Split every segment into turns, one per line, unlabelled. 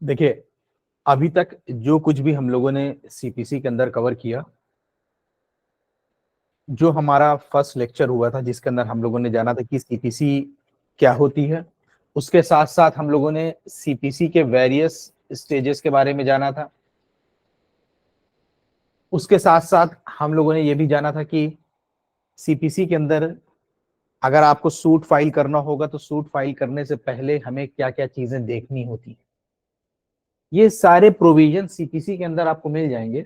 देखिए, अभी तक जो कुछ भी हम लोगों ने सीपीसी के अंदर कवर किया, जो हमारा फर्स्ट लेक्चर हुआ था जिसके अंदर हम लोगों ने जाना था कि सीपीसी क्या होती है, उसके साथ साथ हम लोगों ने सीपीसी के वेरियस स्टेजेस के बारे में जाना था। उसके साथ साथ हम लोगों ने ये भी जाना था कि सीपीसी के अंदर अगर आपको सूट फाइल करना होगा तो सूट फाइल करने से पहले हमें क्या क्या चीजें देखनी होती हैं। ये सारे प्रोविजन सीपीसी के अंदर आपको मिल जाएंगे,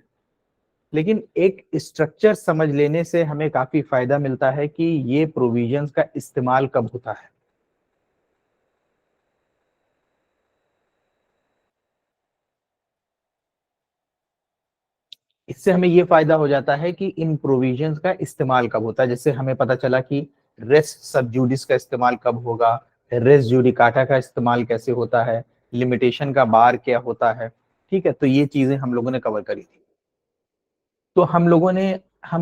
लेकिन एक स्ट्रक्चर समझ लेने से हमें काफी फायदा मिलता है कि ये प्रोविजंस का इस्तेमाल कब होता है। इससे हमें ये फायदा हो जाता है कि इन प्रोविजंस का इस्तेमाल कब होता है। जैसे हमें पता चला कि रेस सबजूडिस का इस्तेमाल कब होगा, रेस जुडिकाटा का इस्तेमाल कैसे होता है, लिमिटेशन का बार क्या होता है। ठीक है, तो ये चीजें हम लोगों ने कवर करी थी। तो हम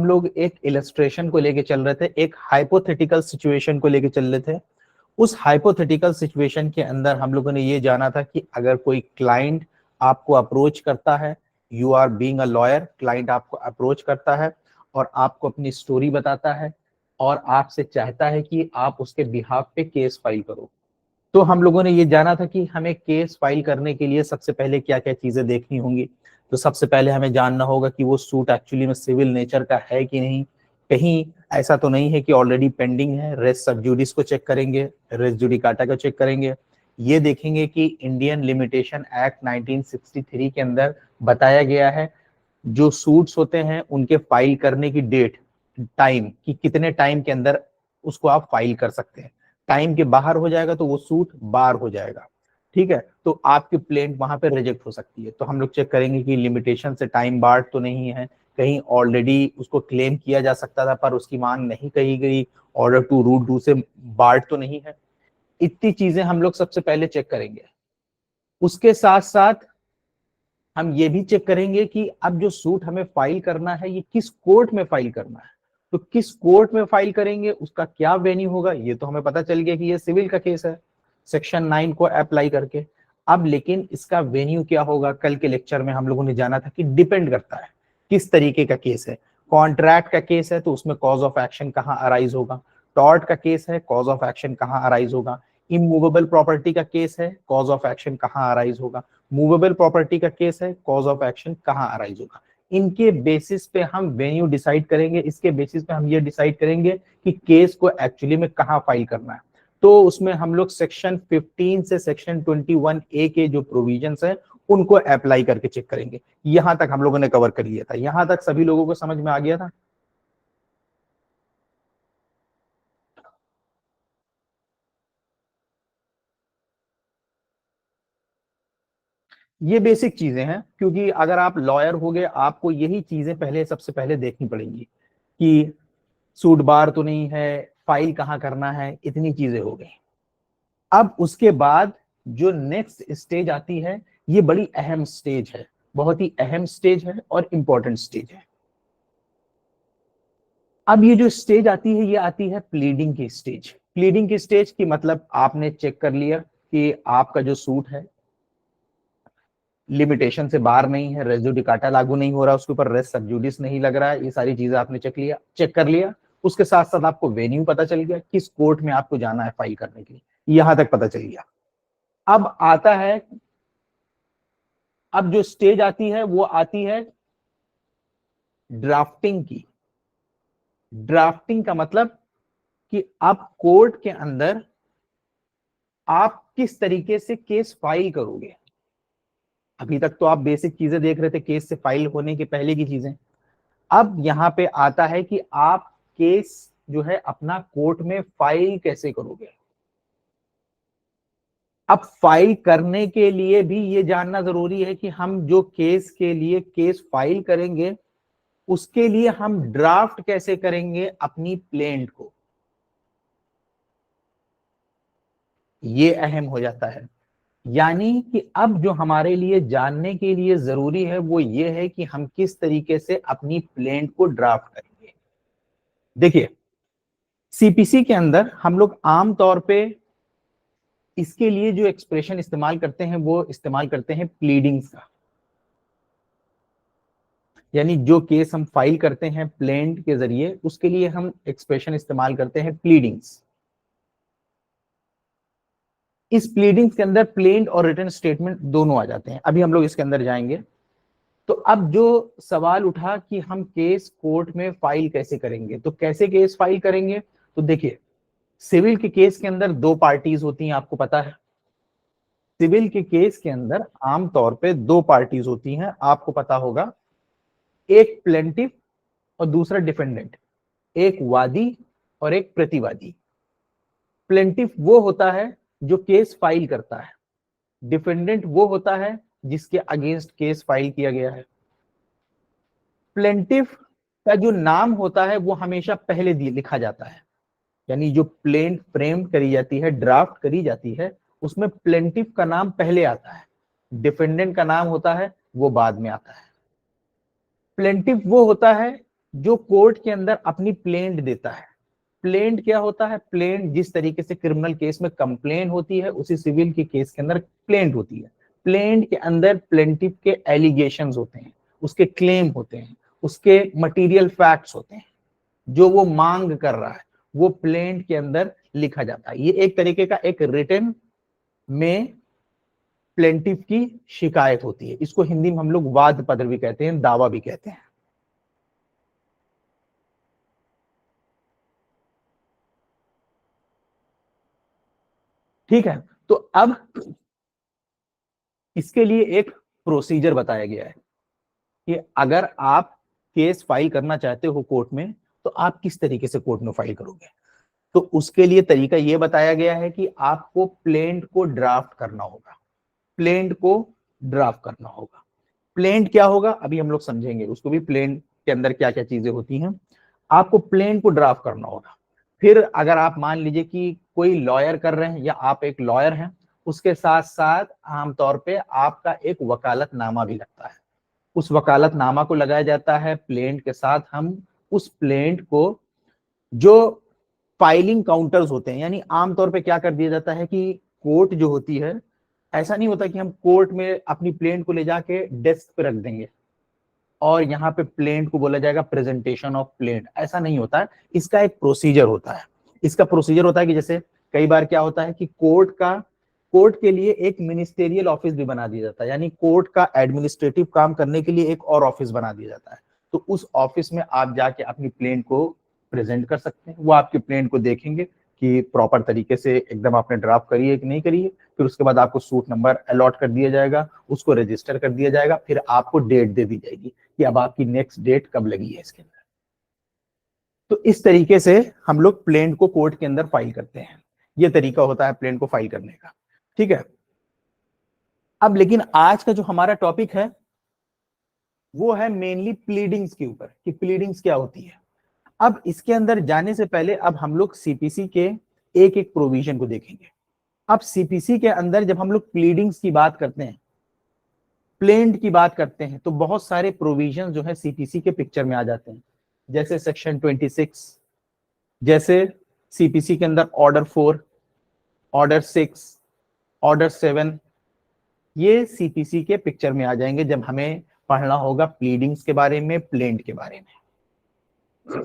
लोग एक इलस्ट्रेशन को लेके चल रहे थे, एक हाइपोथेटिकल सिचुएशन को लेके चल रहे थे। उस हाइपोथेटिकल सिचुएशन के अंदर हम लोगों ने ये जाना था कि अगर कोई क्लाइंट आपको अप्रोच करता है, you are being a lawyer, client आपको अप्रोच करता है और आपको अपनी स्टोरी बताता है और आपसे चाहता है कि आप उसके बिहाफ पे केस फाइल करो। तो हम लोगों ने ये जाना था कि हमें केस फाइल करने के लिए सबसे पहले क्या क्या चीजें देखनी होंगी। तो सबसे पहले हमें जानना होगा कि वो सूट एक्चुअली में सिविल नेचर का है कि नहीं, कहीं ऐसा तो नहीं है कि ऑलरेडी पेंडिंग है। रेस सब जुडिस को चेक करेंगे, रेस जुडिकाटा को चेक करेंगे। ये देखेंगे कि इंडियन लिमिटेशन एक्ट 1963 के अंदर बताया गया है जो सूट्स होते हैं उनके फाइल करने की डेट, टाइम कि कितने टाइम के अंदर उसको आप फाइल कर सकते हैं। टाइम के बाहर हो जाएगा तो वो सूट बार हो जाएगा। ठीक है, तो आपकी प्लेंट वहां पे रिजेक्ट हो सकती है। तो हम लोग चेक करेंगे कि लिमिटेशन से टाइम बार्ड तो नहीं है, कहीं ऑलरेडी उसको क्लेम किया जा सकता था पर उसकी मांग नहीं कही गई, ऑर्डर टू रूट टू से बार्ड तो नहीं है। इतनी चीजें हम लोग सबसे पहले चेक करेंगे। उसके साथ साथ हम ये भी चेक करेंगे कि अब जो सूट हमें फाइल करना है ये किस कोर्ट में फाइल करना है। तो किस कोर्ट में फाइल करेंगे, उसका क्या वेन्यू होगा, ये तो हमें पता चल गया कि ये सिविल का केस है सेक्शन 9 को अप्लाई करके। अब लेकिन इसका वेन्यू क्या होगा, कल के लेक्चर में हम लोगों ने जाना था कि डिपेंड करता है किस तरीके का केस है। कॉन्ट्रैक्ट का केस है तो उसमें कॉज ऑफ एक्शन कहाँ अराइज होगा, टॉर्ट का केस है कॉज ऑफ एक्शन कहाँ अराइज होगा, इमूवेबल प्रॉपर्टी का केस है कॉज ऑफ एक्शन कहाँ अराइज होगा, मूवेबल प्रॉपर्टी का केस है कॉज ऑफ एक्शन कहाँ अराइज होगा। इनके बेसिस पे हम वेन्यू डिसाइड करेंगे, इसके बेसिस पे हम ये डिसाइड करेंगे कि केस को एक्चुअली में कहाँ फाइल करना है। तो उसमें हम लोग सेक्शन 15 से सेक्शन 21A के जो प्रोविजंस है उनको अप्लाई करके चेक करेंगे। यहां तक हम लोगों ने कवर कर लिया था। यहां तक सभी लोगों को समझ में आ गया था। ये बेसिक चीजें हैं, क्योंकि अगर आप लॉयर हो गए आपको यही चीजें पहले सबसे पहले देखनी पड़ेंगी कि सूट बार तो नहीं है, फाइल कहाँ करना है, इतनी चीजें हो गई। अब उसके बाद जो नेक्स्ट स्टेज आती है ये बड़ी अहम स्टेज है, बहुत ही अहम स्टेज है और इंपॉर्टेंट स्टेज है। अब ये जो स्टेज आती है ये आती है प्लीडिंग की स्टेज। प्लीडिंग की स्टेज की मतलब आपने चेक कर लिया कि आपका जो सूट है लिमिटेशन से बाहर नहीं है, रेस जुडिकाटा लागू नहीं हो रहा, उसके ऊपर रेस सबजुडिस नहीं लग रहा है, ये सारी चीजें आपने चेक कर लिया। उसके साथ साथ आपको वेन्यू पता चल गया, किस कोर्ट में आपको जाना है फाइल करने के लिए, यहां तक पता चल गया। अब आता है, अब जो स्टेज आती है वो आती है ड्राफ्टिंग की। ड्राफ्टिंग का मतलब कि अब कोर्ट के अंदर आप किस तरीके से केस फाइल करोगे। अभी तक तो आप बेसिक चीजें देख रहे थे, केस से फाइल होने के पहले की चीजें। अब यहाँ पे आता है कि आप केस जो है अपना कोर्ट में फाइल कैसे करोगे। अब फाइल करने के लिए भी ये जानना जरूरी है कि हम जो केस के लिए केस फाइल करेंगे उसके लिए हम ड्राफ्ट कैसे करेंगे अपनी प्लेंट को, ये अहम हो जाता है। यानी कि अब जो हमारे लिए जानने के लिए जरूरी है वो ये है कि हम किस तरीके से अपनी प्लेंट को ड्राफ्ट करेंगे। देखिए, सीपीसी के अंदर हम लोग आमतौर पे इसके लिए जो एक्सप्रेशन इस्तेमाल करते हैं वो इस्तेमाल करते हैं प्लीडिंग्स का, यानी जो केस हम फाइल करते हैं प्लेंट के जरिए उसके लिए हम एक्सप्रेशन इस्तेमाल करते हैं प्लीडिंग्स। इस प्लीडिंग्स के अंदर प्लेंट और रिटन स्टेटमेंट दोनों आ जाते हैं, अभी हम लोग इसके अंदर जाएंगे। तो अब जो सवाल उठा कि हम केस कोर्ट में फाइल कैसे करेंगे, तो कैसे केस फाइल करेंगे, तो देखिए सिविल के केस के अंदर दो पार्टीज होती हैं, आपको पता है। सिविल के केस के अंदर आमतौर पे दो पार्टीज होती हैं, आपको पता होगा, एक प्लेंटिफ और दूसरा डिफेंडेंट, एक वादी और एक प्रतिवादी। प्लेंटिफ वो होता है जो केस फाइल करता है, डिफेंडेंट वो होता है जिसके अगेंस्ट केस फाइल किया गया है। प्लेंटिफ का जो नाम होता है वो हमेशा पहले लिखा जाता है, यानी जो प्लेंट फ्रेम करी जाती है, ड्राफ्ट करी जाती है, उसमें प्लेंटिफ का नाम पहले आता है, डिफेंडेंट का नाम होता है वो बाद में आता है। प्लेंटिफ वो होता है जो कोर्ट के अंदर अपनी प्लेंट देता है। प्लेंट क्या होता है, प्लेंट जिस तरीके से क्रिमिनल केस में कंप्लेन होती है उसी सिविल के केस के अंदर प्लेंट होती है। प्लेंट के अंदर प्लेंटिफ के एलिगेशंस होते हैं, उसके क्लेम होते हैं, उसके मटेरियल फैक्ट्स होते हैं, जो वो मांग कर रहा है वो प्लेंट के अंदर लिखा जाता है। ये एक तरीके का एक रिटन में प्लेंटिफ की शिकायत होती है, इसको हिंदी में हम लोग वाद पत्र भी कहते हैं, दावा भी कहते हैं। ठीक है, तो अब इसके लिए एक प्रोसीजर बताया गया है कि अगर आप केस फाइल करना चाहते हो कोर्ट में तो आप किस तरीके से कोर्ट में फाइल करोगे। तो उसके लिए तरीका यह बताया गया है कि आपको प्लेंट को ड्राफ्ट करना होगा। प्लेंट को ड्राफ्ट करना होगा। प्लेंट क्या होगा अभी हम लोग समझेंगे, उसको भी प्लेंट के अंदर क्या क्या चीजें होती हैं। आपको प्लेंट को ड्राफ्ट करना होगा। फिर अगर आप मान लीजिए कि कोई लॉयर कर रहे हैं या आप एक लॉयर हैं, उसके साथ साथ आमतौर पे आपका एक वकालतनामा भी लगता है। उस वकालतनामा को लगाया जाता है प्लेंट के साथ। हम उस प्लेंट को जो फाइलिंग काउंटर्स होते हैं, यानी आमतौर पे क्या कर दिया जाता है कि कोर्ट जो होती है, ऐसा नहीं होता कि हम कोर्ट में अपनी प्लेंट को ले जाके डेस्क पे रख देंगे और यहाँ पे प्लेंट को बोला जाएगा प्रेजेंटेशन ऑफ प्लेंट, ऐसा नहीं होता है। इसका एक प्रोसीजर होता है। इसका प्रोसीजर होता है कि जैसे कई बार क्या होता है कि कोर्ट के लिए एक मिनिस्टेरियल ऑफिस भी बना दिया जाता है, यानी कोर्ट का एडमिनिस्ट्रेटिव काम करने के लिए एक और ऑफिस बना दिया जाता है। तो उस ऑफिस में आप जाके अपनी प्लेंट को प्रेजेंट कर सकते हैं। वो आपकी प्लेंट को देखेंगे कि प्रॉपर तरीके से एकदम आपने ड्राफ्ट करी है कि नहीं करी है। फिर उसके बाद आपको सूट नंबर अलॉट कर दिया जाएगा, उसको रजिस्टर कर दिया जाएगा, फिर आपको डेट दे दी जाएगी कि अब आपकी नेक्स्ट डेट कब लगी है इसके अंदर। तो इस तरीके से हम लोग प्लेंट को कोर्ट के अंदर फाइल करते हैं। ये तरीका होता है प्लेंट को फाइल करने का। ठीक है, अब लेकिन आज का जो हमारा टॉपिक है वो है मेनली प्लीडिंग्स के ऊपर, कि प्लीडिंग्स क्या होती है। अब इसके अंदर जाने से पहले अब हम लोग सीपीसी के एक एक प्रोविजन को देखेंगे। अब सीपीसी के अंदर जब हम लोग प्लीडिंग्स की बात करते हैं, प्लेंट की बात करते हैं, तो बहुत सारे प्रोविजन जो है सीपीसी के पिक्चर में आ जाते हैं। जैसे सेक्शन 26, जैसे सीपीसी के अंदर ऑर्डर 4, ऑर्डर 6, ऑर्डर 7, ये सीपीसी के पिक्चर में आ जाएंगे जब हमें पढ़ना होगा प्लीडिंग्स के बारे में, प्लेंट के बारे में।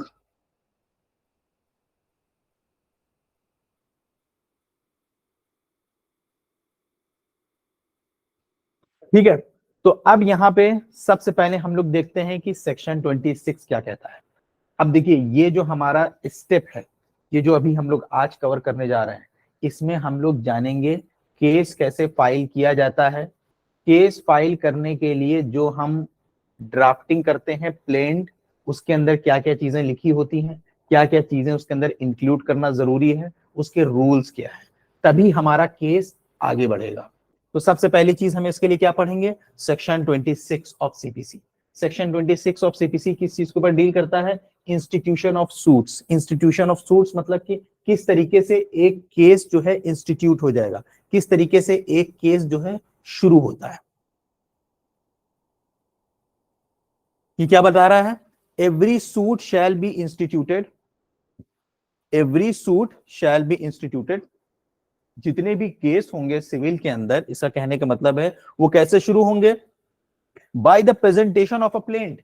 ठीक है, तो अब यहाँ पे सबसे पहले हम लोग देखते हैं कि सेक्शन 26 क्या कहता है। अब देखिए ये जो हमारा स्टेप है, ये जो अभी हम लोग आज कवर करने जा रहे हैं, इसमें हम लोग जानेंगे केस कैसे फाइल किया जाता है। केस फाइल करने के लिए जो हम ड्राफ्टिंग करते हैं प्लेंट, उसके अंदर क्या क्या चीजें लिखी होती हैं, क्या क्या चीजें उसके अंदर इंक्लूड करना जरूरी है, उसके रूल्स क्या है, तभी हमारा केस आगे बढ़ेगा। तो सबसे पहली चीज हमें इसके लिए क्या पढ़ेंगे, section 26 of CPC. Section 26 of CPC किस चीज के ऊपर डील करता है, institution of suits. Institution of suits मतलब कि किस तरीके से एक केस जो है इंस्टीट्यूट हो जाएगा, किस तरीके से एक केस जो है शुरू होता है। ये क्या बता रहा है, every suit shall be instituted, every suit shall be instituted जितने भी केस होंगे सिविल के अंदर, इसका कहने का मतलब है वो कैसे शुरू होंगे, by the presentation of a plaint,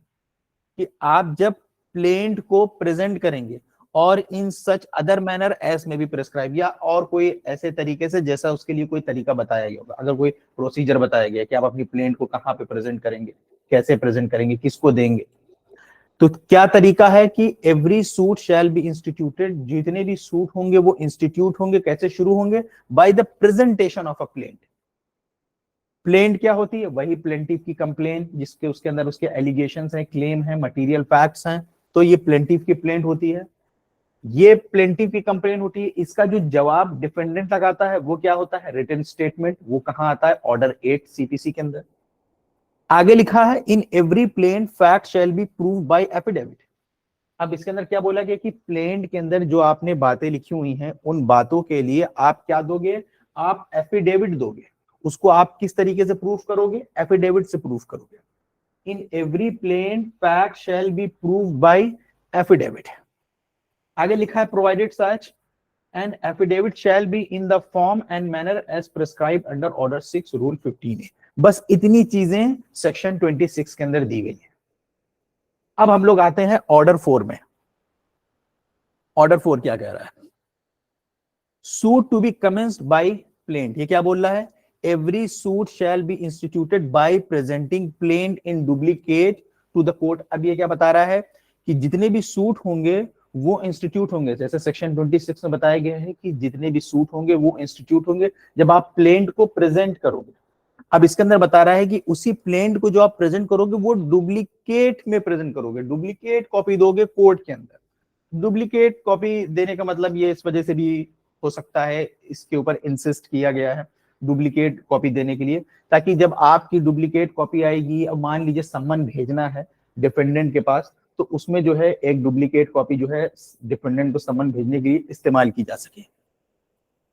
कि आप जब प्लेंट को प्रेजेंट करेंगे, और इन सच अदर मैनर एज में भी प्रेस्क्राइब, या और कोई ऐसे तरीके से जैसा उसके लिए कोई तरीका बताया गया होगा, अगर कोई प्रोसीजर बताया गया कि आप अपनी प्लेंट को कहाँ पे प्रेजेंट करेंगे, कैसे प्रेजेंट करेंगे, किसको देंगे, तो क्या तरीका है कि every suit shall be instituted, जितने भी सूट होंगे वो इंस्टीट्यूट होंगे, कैसे शुरू होंगे, by the presentation of a plaint. Plaint क्या होती है, वही प्लेंटिव की कंप्लेन, जिसके उसके अंदर उसके एलिगेशंस हैं, क्लेम है, मटेरियल फैक्ट्स हैं, तो ये प्लेंटिव की प्लेंट होती है, ये प्लेंटिव की कंप्लेन होती है। इसका जो जवाब डिफेंडेंट लगाता है वो क्या होता है, रिटन स्टेटमेंट, वो कहां आता है, ऑर्डर 8 सीपीसी के अंदर। आगे लिखा है in every plaint fact shall be prove by affidavit. अब इसके अंदर क्या बोला गया कि प्लेंट के अंदर जो आपने बातें लिखी हुई हैं, उन बातों के लिए आप क्या दोगे, आप एफिडेविट दोगे। उसको आप किस तरीके से प्रूफ करोगे, एफिडेविट से प्रूफ करोगे। In every plaint fact shall be prove by affidavit. आगे लिखा है provided such an affidavit shall be in the form and manner as prescribe under order 6 rule 15A। बस इतनी चीजें सेक्शन 26 के अंदर दी गई है। अब हम लोग आते हैं ऑर्डर 4 में। ऑर्डर 4 क्या कह रहा है, suit to be commenced by plaint, ये क्या बोल रहा है, every suit shall be instituted by presenting plaint in duplicate to the court. अब ये क्या बता रहा है कि जितने भी सूट होंगे वो इंस्टीट्यूट होंगे, जैसे सेक्शन 26 में बताया गया है कि जितने भी सूट होंगे वो इंस्टीट्यूट होंगे जब आप प्लेंट को प्रेजेंट करोगे। अब इसके अंदर बता रहा है कि उसी प्लेंट को जो आप प्रेजेंट करोगे वो डुप्लीकेट में प्रेजेंट करोगे, डुप्लीकेट कॉपी दोगे कोर्ट के अंदर। डुप्लीकेट कॉपी देने का मतलब ये इस वजह से भी हो सकता है, इसके ऊपर इंसिस्ट किया गया है डुप्लीकेट कॉपी देने के लिए, ताकि जब आपकी डुप्लीकेट कॉपी आएगी, अब मान लीजिए सम्मन भेजना है डिफेंडेंट के पास, तो उसमें जो है एक डुप्लीकेट कॉपी जो है डिफेंडेंट को सम्मन भेजने के लिए इस्तेमाल की जा सके।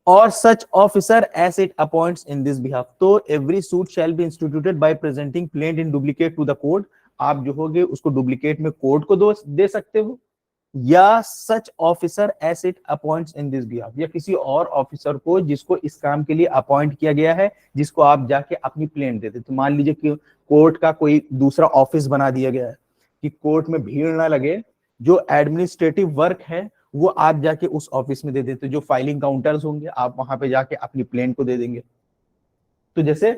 और such officer as it appoints in this behalf, तो every suit shall be instituted by presenting plaint in duplicate to the court. आप जो होगे उसको डुप्लीकेट में कोर्ट को दे सकते हो, या such officer as it appoints in this behalf, या किसी और ऑफिसर को जिसको इस काम के लिए अपॉइंट किया गया है, जिसको आप जाके अपनी प्लेंट देते। तो मान लीजिए कि कोर्ट का कोई दूसरा ऑफिस बना दिया गया है कि कोर्ट में भीड़ ना लगे, जो एडमिनिस्ट्रेटिव वर्क है वो आप जाके उस ऑफिस में दे देते, जो फाइलिंग काउंटर्स होंगे आप वहां पे जाके अपनी प्लेंट को दे देंगे। तो जैसे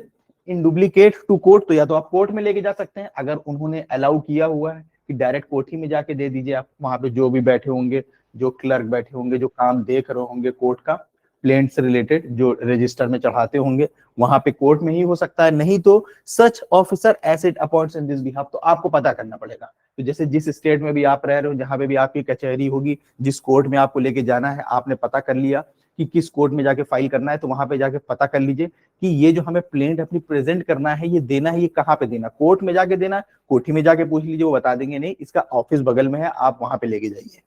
इन डुप्लीकेट टू कोर्ट, तो या तो आप कोर्ट में लेके जा सकते हैं, अगर उन्होंने अलाउ किया हुआ है कि डायरेक्ट कोर्ट ही में जाके दे दीजिए, आप वहां पे जो भी बैठे होंगे, जो क्लर्क बैठे होंगे, जो काम देख रहे होंगे कोर्ट का प्लेंट से रिलेटेड, जो रजिस्टर में चढ़ाते होंगे, वहां पे कोर्ट में ही हो सकता है। नहीं तो such officer as it appoints in this behalf, तो आपको पता करना पड़ेगा। तो जैसे जिस स्टेट में भी आप रह रहे हो, जहां पे भी आपकी कचहरी होगी, जिस कोर्ट में आपको लेके जाना है, आपने पता कर लिया कि किस कोर्ट में जाके फाइल करना है, तो वहां पे जाके पता कर लीजिए कि ये जो हमें प्लेंट अपनी प्रेजेंट करना है, ये देना है, ये कहाँ पे देना, कोर्ट में जाके देना, कोठी में जाके पूछ लीजिए, वो बता देंगे नहीं इसका ऑफिस बगल में है, आप वहां पे लेके जाइए।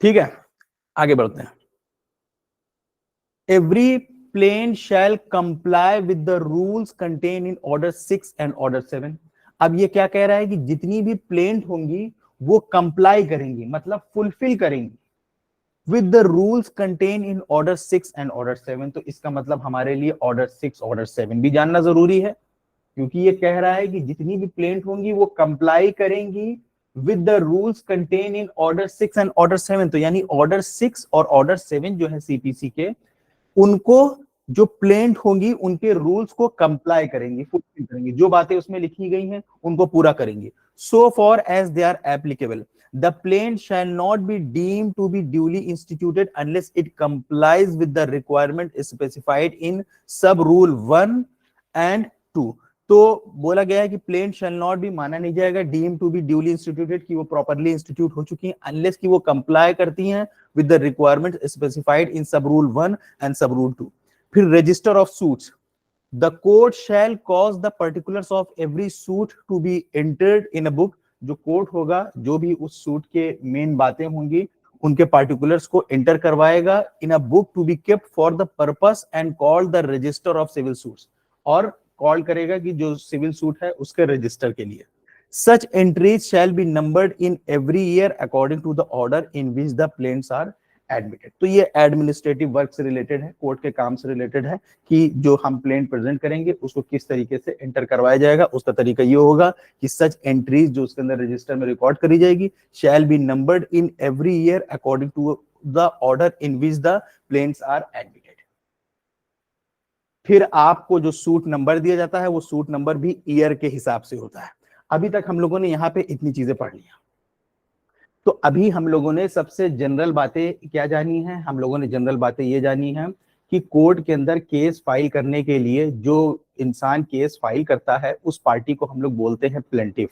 ठीक है, आगे बढ़ते हैं। Every plaint shall comply with the rules contain in order 6 and order 7। अब ये क्या कह रहा है कि जितनी भी प्लेंट होंगी वो कंप्लाई करेंगी, मतलब फुलफिल करेंगी with the rules contain in order 6 and order 7। तो इसका मतलब हमारे लिए ऑर्डर 6 ऑर्डर 7 भी जानना जरूरी है, क्योंकि ये कह रहा है कि जितनी भी प्लेंट होंगी वो कंप्लाई करेंगी with the rules contain in order 6 and order 7। तो यानी ऑर्डर 6 और ऑर्डर 7 जो है सीपीसी के, उनको जो प्लेंट होंगी उनके रूल्स को कंप्लाई करेंगी, फुलफिल करेंगी, जो बातें उसमें लिखी गई हैं उनको पूरा करेंगी। So far as they are applicable the plaint shall not be deemed to be duly instituted unless it complies with the requirement specified in sub rule 1 and 2। तो बोला गया है कि प्लेंट शैल नॉट बी, माना नहीं जाएगा deem to be duly instituted, कि वो प्रॉपर्ली इंस्टीट्यूट हो चुकी हैं, अनलेस कि वो कंप्लाई करती हैं with the requirement specified in sub rule 1 and sub rule 2। फिर register of suits, the court shall cause the particulars of every suit to be entered in a book। जो court होगा, जो भी उस सूट के main बातें होंगी, उनके पार्टिकुलर्स को एंटर करवाएगा in a book to be kept for the purpose and called the register of civil suits, और कॉल करेगा कि जो सिविल सूट है उसके रजिस्टर के लिए। Such entries shall be numbered in every year according to the order in which the plaints are admitted. तो ये एडमिनिस्ट्रेटिव वर्क से रिलेटेड है, कोर्ट के काम से रिलेटेड है कि जो हम प्लेंट प्रेजेंट करेंगे उसको किस तरीके से एंटर करवाया जाएगा। उसका तरीका ये होगा कि सच एंट्रीज जो उसके अंदर रजिस्टर में रिकॉर्ड करी जाएगी shall be numbered in every year according to the order in which the plaints are admitted. फिर आपको जो सूट नंबर दिया जाता है वो सूट नंबर भी ईयर के हिसाब से होता है। अभी तक हम लोगों ने यहाँ पे इतनी चीजें पढ़ लिया। तो अभी हम लोगों ने सबसे जनरल बातें क्या जानी है, हम लोगों ने जनरल बातें ये जानी है कि कोर्ट के अंदर केस फाइल करने के लिए जो इंसान केस फाइल करता है उस पार्टी को हम लोग बोलते हैं प्लेंटिफ।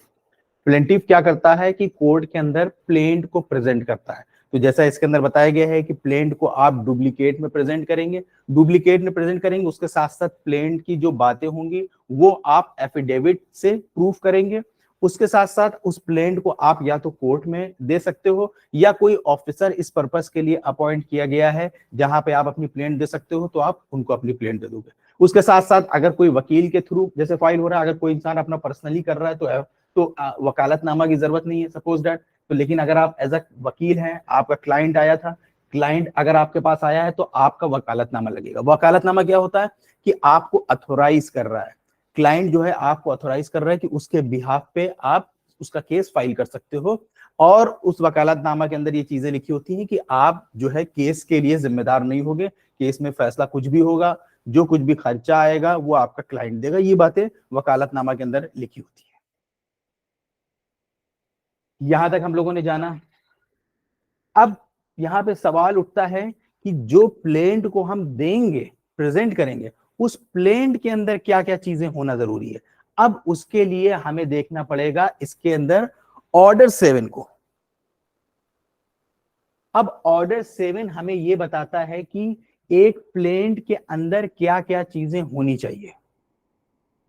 प्लेंटिफ क्या करता है कि कोर्ट के अंदर प्लेंट को प्रेजेंट करता है। तो जैसा इसके अंदर बताया गया है कि प्लेंट को आप डुप्लीकेट में प्रेजेंट करेंगे, डुप्लीकेट में प्रेजेंट करेंगे, उसके साथ साथ प्लेंट की जो बातें होंगी वो आप एफिडेविट से प्रूफ करेंगे। उसके साथ साथ उस प्लेंट को आप या तो कोर्ट में दे सकते हो या कोई ऑफिसर इस पर्पस के लिए अपॉइंट किया गया है जहां पे आप अपनी प्लेंट दे सकते हो, तो आप उनको अपनी प्लेंट दे दोगे। उसके साथ साथ अगर कोई वकील के थ्रू जैसे फाइल हो रहा है, अगर कोई इंसान अपना पर्सनली कर रहा है तो वकालतनामा की जरूरत नहीं है सपोज दैट। तो लेकिन अगर आप एज अ वकील हैं, आपका क्लाइंट आया था, क्लाइंट अगर आपके पास आया है तो आपका वकालतनामा लगेगा। वकालतनामा क्या होता है कि आपको अथोराइज कर रहा है, क्लाइंट जो है आपको अथोराइज कर रहा है कि उसके बिहाफ पे आप उसका केस फाइल कर सकते हो। और उस वकालतनामा के अंदर ये चीजें लिखी होती हैं कि आप जो है केस के लिए जिम्मेदार नहीं होगे, केस में फैसला कुछ भी होगा, जो कुछ भी खर्चा आएगा वो आपका क्लाइंट देगा। ये बातें वकालतनामा के अंदर लिखी होती है। यहां तक हम लोगों ने जाना। अब यहां पे सवाल उठता है कि जो प्लेंट को हम देंगे, प्रेजेंट करेंगे, उस प्लेंट के अंदर क्या क्या चीजें होना जरूरी है। अब उसके लिए हमें देखना पड़ेगा इसके अंदर ऑर्डर 7 को। अब ऑर्डर 7 हमें यह बताता है कि एक प्लेंट के अंदर क्या क्या चीजें होनी चाहिए,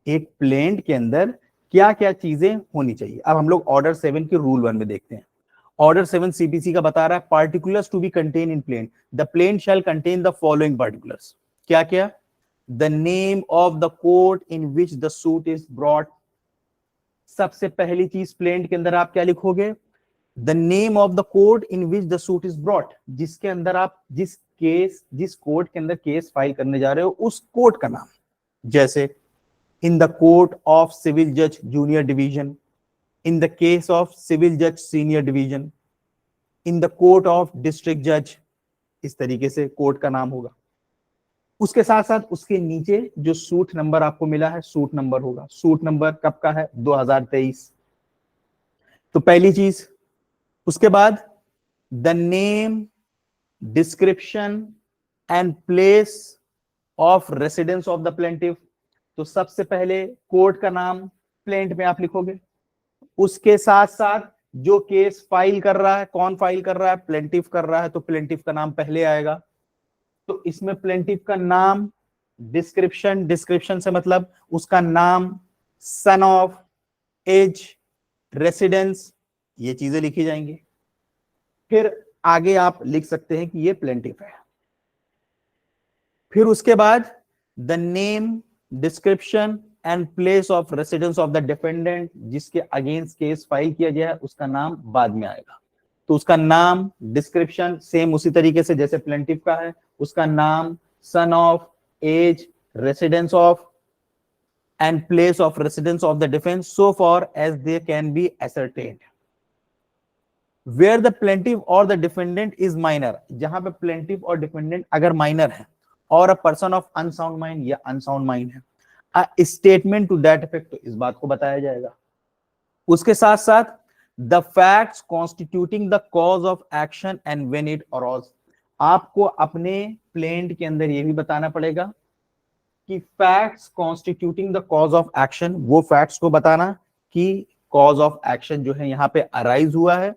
एक प्लेंट के अंदर क्या क्या चीजें होनी चाहिए। अब हम लोग ऑर्डर 7 के रूल 1 में देखते हैं। ऑर्डर 7 सीपीसी का बता रहा है particulars to be contain in plaint, the plaint shall contain the following particulars. क्या क्या? The name of the court in which the suit is brought. सबसे पहली चीज प्लेन के अंदर आप क्या लिखोगे? The name of the court in which the suit is brought, जिसके अंदर आप जिस कोर्ट के अंदर केस फाइल करने जा रहे हो उस कोर्ट का नाम। जैसे in the court of civil जज junior division, in the case of civil judge senior division, in the court of district judge, इस तरीके से कोर्ट का नाम होगा। उसके साथ साथ उसके नीचे जो सूट नंबर आपको मिला है सूट नंबर होगा। सूट नंबर कब का है? 2023। तो पहली चीज। उसके बाद the name, description and place of residence of the plaintiff. तो सबसे पहले कोर्ट का नाम प्लेंट में आप लिखोगे। उसके साथ साथ जो केस फाइल कर रहा है, कौन फाइल कर रहा है? प्लेंटिफ कर रहा है, तो प्लेंटिफ का नाम पहले आएगा। तो इसमें प्लेंटिफ का नाम, डिस्क्रिप्शन, डिस्क्रिप्शन से मतलब उसका नाम, सन ऑफ, एज, रेसिडेंस, ये चीजें लिखी जाएंगी। फिर आगे आप लिख सकते हैं कि ये प्लेंटिफ है। फिर उसके बाद the name, description and place of residence of the defendant, जिसके अगेंस्ट केस फाइल किया गया है उसका नाम बाद में आएगा। तो उसका नाम, डिस्क्रिप्शन सेम उसी तरीके से जैसे प्लेंटिफ का है, उसका नाम, son of, age, residence of and place of residence of the defence so far as they can be ascertained. Where the plaintiff और द डिफेंडेंट इज माइनर, जहां पे प्लेंटिफ और डिफेंडेंट अगर माइनर है और a person of unsound mind या unsound mind है, statement to that effect, तो इस बात को बताया जाएगा। उसके साथ साथ the facts constituting the cause of action and when it arise, आपको अपने प्लेंट के अंदर यह भी बताना पड़ेगा कि facts constituting the cause of action, वो फैक्ट्स को बताना कि कॉज ऑफ एक्शन जो है यहाँ पे अराइज हुआ है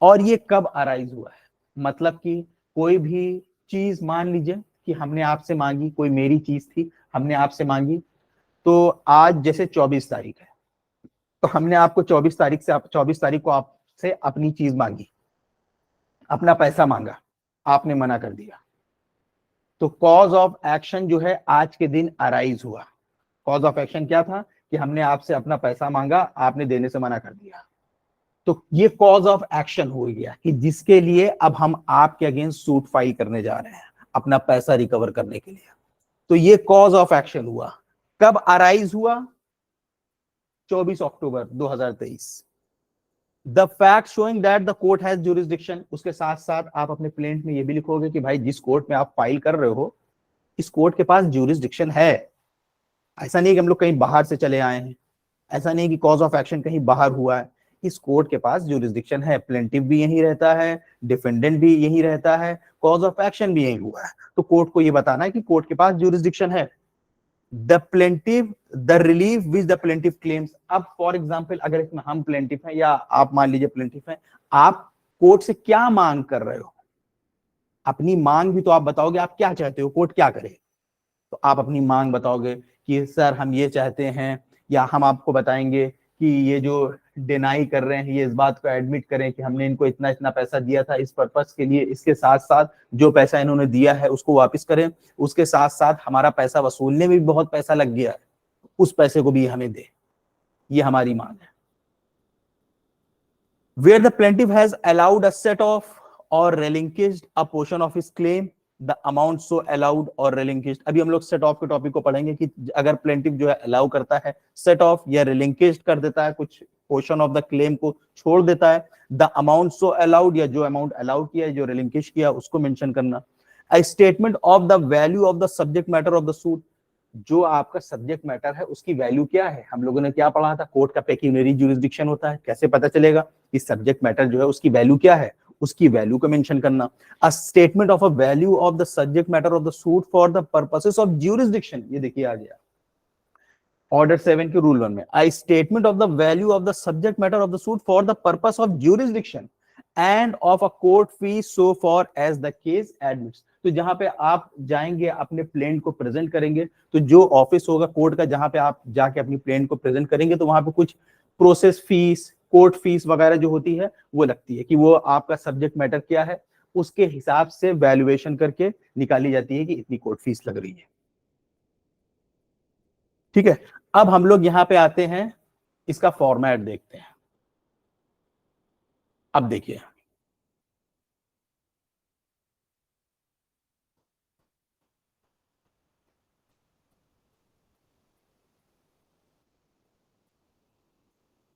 और ये कब अराइज हुआ है। मतलब कि कोई भी चीज मान लीजिए कि हमने आपसे मांगी, कोई मेरी चीज थी हमने आपसे मांगी, तो आज जैसे 24 तारीख है, तो हमने आपको 24 तारीख को आपसे अपनी चीज मांगी, अपना पैसा मांगा, आपने मना कर दिया। तो कॉज ऑफ एक्शन जो है आज के दिन अराइज हुआ। कॉज ऑफ एक्शन क्या था कि हमने आपसे अपना पैसा मांगा, आपने देने से मना कर दिया। तो ये कॉज ऑफ एक्शन हो गया कि जिसके लिए अब हम आपके अगेंस्ट सूट फाइल करने जा रहे हैं अपना पैसा रिकवर करने के लिए। तो ये कॉज ऑफ एक्शन हुआ। कब अराइज हुआ? 24 अक्टूबर 2023। The fact showing that the court has jurisdiction. उसके साथ साथ आप अपने प्लेंट में ये भी लिखोगे कि भाई जिस कोर्ट में आप फाइल कर रहे हो इस कोर्ट के पास ज्यूरिसडिक्शन है। ऐसा नहीं कि हम लोग कहीं बाहर से चले आए हैं, ऐसा नहीं कि कॉज ऑफ एक्शन कहीं बाहर हुआ है। इस कोर्ट के पास ज्यूरिसडिक्शन है, प्लेंटिफ भी यहीं रहता है, डिफेंडेंट भी यहीं रहता है, कॉज ऑफ एक्शन भी यहीं हुआ है। तो कोर्ट को ये बताना है कि कोर्ट के पास ज्यूरिसडिक्शन है। The plaintiff the relief which the plaintiff claims. अब फॉर एग्जाम्पल अगर इसमें हम प्लेंटिफ हैं या आप मान लीजिए प्लेंटिफ हैं, आप कोर्ट से क्या मांग कर रहे हो? अपनी मांग भी तो आप बताओगे, आप क्या चाहते हो कोर्ट क्या करे। तो आप अपनी मांग बताओगे कि सर हम ये चाहते हैं, या हम आपको बताएंगे कि ये जो डिनाई कर रहे हैं ये इस बात को एडमिट करें कि हमने इनको इतना इतना पैसा दिया था इस पर्पस के लिए, इसके साथ साथ जो पैसा इन्होंने दिया है उसको वापस करें, उसके साथ साथ हमारा पैसा वसूलने में भी बहुत पैसा लग गया है, उस पैसे को भी हमें दे। ये हमारी मांग है। Where the plaintiff has allowed a set of or relinquished a portion of his claim, the amount so allowed or relinquished। अभी हम लोग सेट ऑफ के टॉपिक को पढ़ेंगे कि अगर प्लेंटिफ जो है अलाउ करता है सेट ऑफ या रिलिंक्विश्ड कर देता है, कुछ पोर्शन ऑफ द क्लेम को छोड़ देता है, द अमाउंट सो अलाउड या जो अमाउंट अलाउ किया है जो रिलिंक्विश किया उसको मेंशन करना। A statement of the value of the subject matter of the suit. जो आपका सब्जेक्ट मैटर है उसकी वैल्यू क्या है? हम लोगों ने क्या पढ़ा था, कोर्ट का पेक्यूनियरी ज्यूरिसडिक्शन होता है, कैसे पता चलेगा कि सब्जेक्ट मैटर जो है उसकी वैल्यू क्या है? उसकी वैल्यू को मेंशन करना। A statement of a value of the subject matter of the suit for the purposes of jurisdiction. ये देखिए आ गया ऑर्डर 7 के रूल 1 में। I statement of the value of the subject matter of the suit for the purpose of jurisdiction and of a court fee so far as the case admits. तो जहां पे आप जाएंगे अपने प्लेंट को present करेंगे, तो जो ऑफिस होगा कोर्ट का जहां पे आप जाके अपनी प्लेंट को प्रेजेंट करेंगे, तो वहां पे कुछ प्रोसेस फीस, कोर्ट फीस वगैरह जो होती है वो लगती है कि वो आपका सब्जेक्ट मैटर क्या है उसके हिसाब से वैल्यूएशन करके निकाली जाती है कि इतनी कोर्ट फीस लग रही है। ठीक है, अब हम लोग यहां पे आते हैं, इसका फॉर्मेट देखते हैं। अब देखिए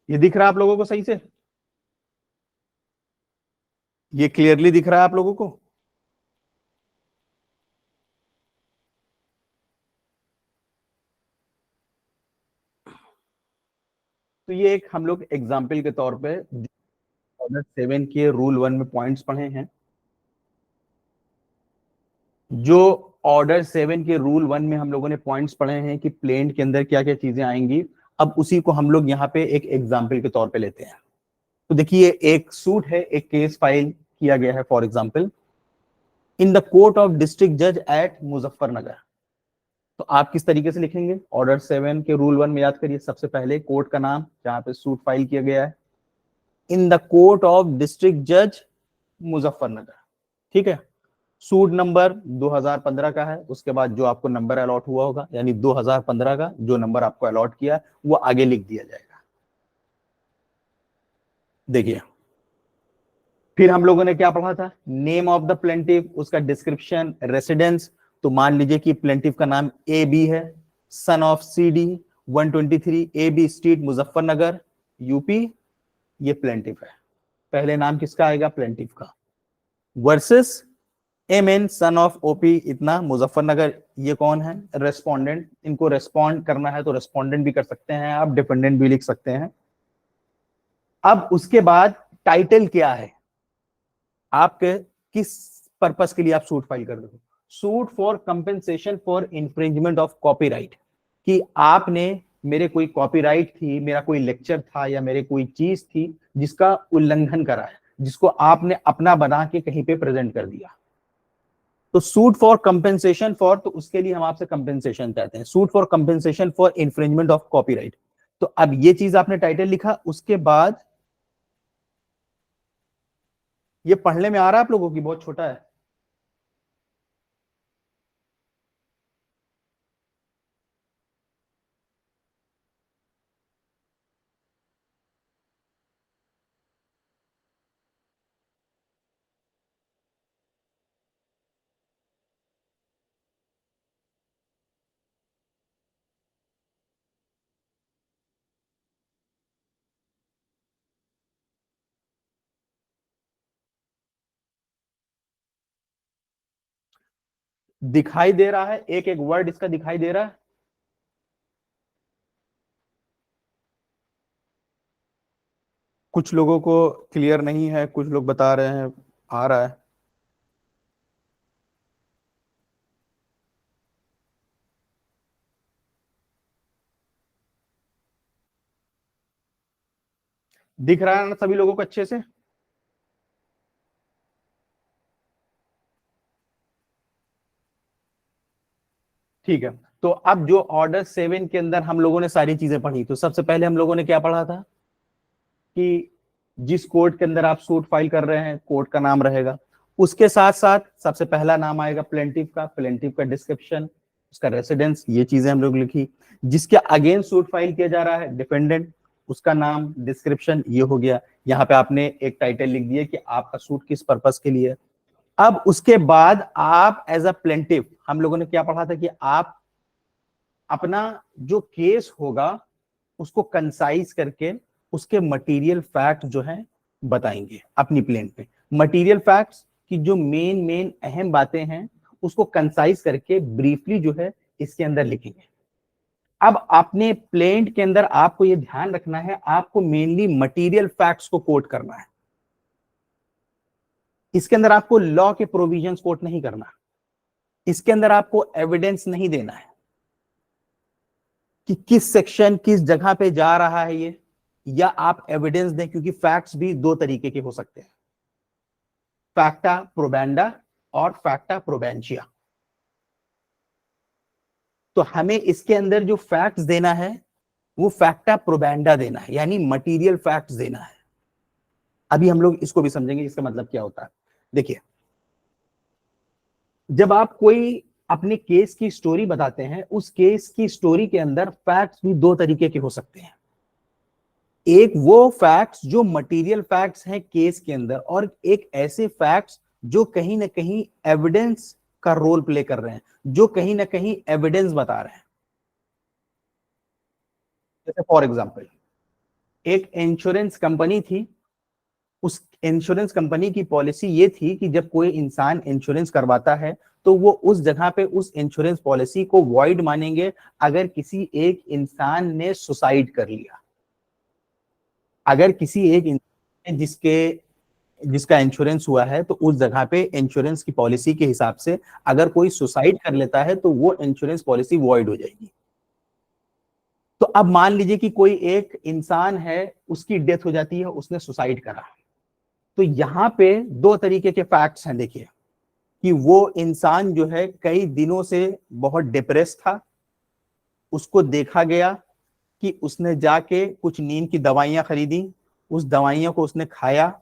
ये दिख रहा है आप लोगों को सही से? ये क्लियरली दिख रहा है आप लोगों को? तो ये एक हम लोग एग्जाम्पल के तौर पे ऑर्डर 7 के रूल 1 में पॉइंट्स पढ़े हैं। जो ऑर्डर 7 के रूल 1 में हम लोगों ने पॉइंट्स पढ़े हैं कि प्लेंट के अंदर क्या क्या चीजें आएंगी, अब उसी को हम लोग यहाँ पे एक एग्जाम्पल के तौर पे लेते हैं। तो देखिए एक सूट है, एक केस फाइल किया गया है for example in the court of district जज एट मुजफ्फरनगर। तो आप किस तरीके से लिखेंगे? ऑर्डर 7 के रूल 1 में याद करिए, सबसे पहले कोर्ट का नाम जहां पे सूट फाइल किया गया है, इन द कोर्ट ऑफ डिस्ट्रिक्ट जज मुजफ्फरनगर। ठीक है, सूट नंबर 2015 का है, उसके बाद जो आपको नंबर अलॉट हुआ होगा यानी 2015 का जो नंबर आपको अलॉट किया वो आगे लिख दिया जाएगा। देखिए फिर हम लोगों ने क्या पढ़ा था, नेम ऑफ द प्लेंटिफ, उसका डिस्क्रिप्शन, रेसिडेंस। तो मान लीजिए कि प्लेंटिफ का नाम ए बी है, son of C D 123 A B street Muzaffarnagar UP, ये प्लेंटिफ है। पहले नाम किसका आएगा? प्लेंटिफ का। Versus M N son of OP इतना मुजफ्फरनगर, ये कौन है? रेस्पोंडेंट। इनको रेस्पॉन्ड करना है तो रेस्पोंडेंट भी कर सकते हैं आप, डिपेंडेंट भी लिख सकते हैं। अब उसके बाद टाइटल क्या है आपके, किस पर्पस के लिए आप सूट फाइल कर रहे हो? Suit for compensation for infringement of copyright, कि आपने मेरे कोई कॉपीराइट थी, मेरा कोई लेक्चर था या मेरे कोई चीज थी जिसका उल्लंघन करा है, जिसको आपने अपना बना के कहीं पे प्रेजेंट कर दिया। तो सूट फॉर कंपेंसेशन फॉर, तो उसके लिए हम आपसे कंपेंसेशन चाहते हैं, suit for compensation for infringement of copyright. तो अब ये चीज आपने टाइटल लिखा, उसके बाद ये पढ़ने में आ रहा है आप लोगों की? बहुत छोटा है। दिखाई दे रहा है, एक एक वर्ड इसका दिखाई दे रहा है? कुछ लोगों को क्लियर नहीं है, कुछ लोग बता रहे हैं आ रहा है। दिख रहा है ना सभी लोगों को अच्छे से? ठीक है। तो अब जो ऑर्डर 7 के अंदर हम लोगों ने सारी चीजें पढ़ी, तो सबसे पहले हम लोगों ने क्या पढ़ा था कि जिस कोर्ट के अंदर आप सूट फाइल कर रहे हैं, कोर्ट का नाम रहेगा, उसके साथ साथ सबसे पहला नाम आएगा प्लेंटिफ का, प्लेंटिफ का डिस्क्रिप्शन, उसका रेसिडेंस, ये चीजें हम लोग लिखी। जिसके अगेंस्ट सूट फाइल किया जा रहा है, डिफेंडेंट, उसका नाम, डिस्क्रिप्शन, ये हो गया। यहाँ पे आपने एक टाइटल लिख दिया कि आपका सूट किस पर्पस के लिए है। अब उसके बाद आप एज अ प्लेंटिफ, हम लोगों ने क्या पढ़ा था कि आप अपना जो केस होगा उसको कंसाइज करके उसके मटेरियल फैक्ट जो है बताएंगे अपनी प्लेन पे। मटेरियल फैक्ट्स की जो मेन मेन अहम बातें हैं उसको कंसाइज करके ब्रीफली जो है इसके अंदर लिखेंगे। अब अपने प्लेंट के अंदर आपको ये ध्यान रखना है, आपको मेनली मटेरियल फैक्ट्स को कोट करना है। इसके अंदर आपको लॉ के प्रोविजंस कोट नहीं करना, इसके अंदर आपको एविडेंस नहीं देना है कि किस सेक्शन किस जगह पे जा रहा है ये, या आप एविडेंस दें, क्योंकि फैक्ट्स भी दो तरीके के हो सकते हैं, फैक्टा प्रोबेंडा और फैक्टा प्रोबेंशिया। तो हमें इसके अंदर जो फैक्ट्स देना है वो फैक्टा प्रोबेंडा देना है, यानी मटेरियल फैक्ट्स देना है। अभी हम लोग इसको भी समझेंगे इसका मतलब क्या होता है। देखिए, जब आप कोई अपने केस की स्टोरी बताते हैं, उस केस की स्टोरी के अंदर फैक्ट्स भी दो तरीके के हो सकते हैं। एक वो फैक्ट्स जो मटेरियल फैक्ट्स हैं केस के अंदर, और एक ऐसे फैक्ट्स जो कहीं ना कहीं एविडेंस का रोल प्ले कर रहे हैं, जो कहीं ना कहीं एविडेंस बता रहे हैं। जैसे फॉर एग्जांपल, एक इंश्योरेंस कंपनी थी, उस इंश्योरेंस कंपनी की पॉलिसी ये थी कि जब कोई इंसान इंश्योरेंस करवाता है तो वो उस जगह पे उस इंश्योरेंस पॉलिसी को वॉइड मानेंगे अगर किसी एक इंसान ने सुसाइड कर लिया। अगर किसी एक इंसान ने जिसका इंश्योरेंस हुआ है, तो उस जगह पे इंश्योरेंस की पॉलिसी के हिसाब से अगर कोई सुसाइड कर लेता है तो वो इंश्योरेंस पॉलिसी वॉइड हो जाएगी। तो अब मान लीजिए कि कोई एक इंसान है, उसकी डेथ हो जाती है, उसने सुसाइड करा। तो यहाँ पे दो तरीके के फैक्ट्स हैं। देखिए कि वो इंसान जो है कई दिनों से बहुत डिप्रेस था, उसको देखा गया कि उसने जाके कुछ नींद की दवाइयां खरीदी, उस दवाइयों को उसने खाया,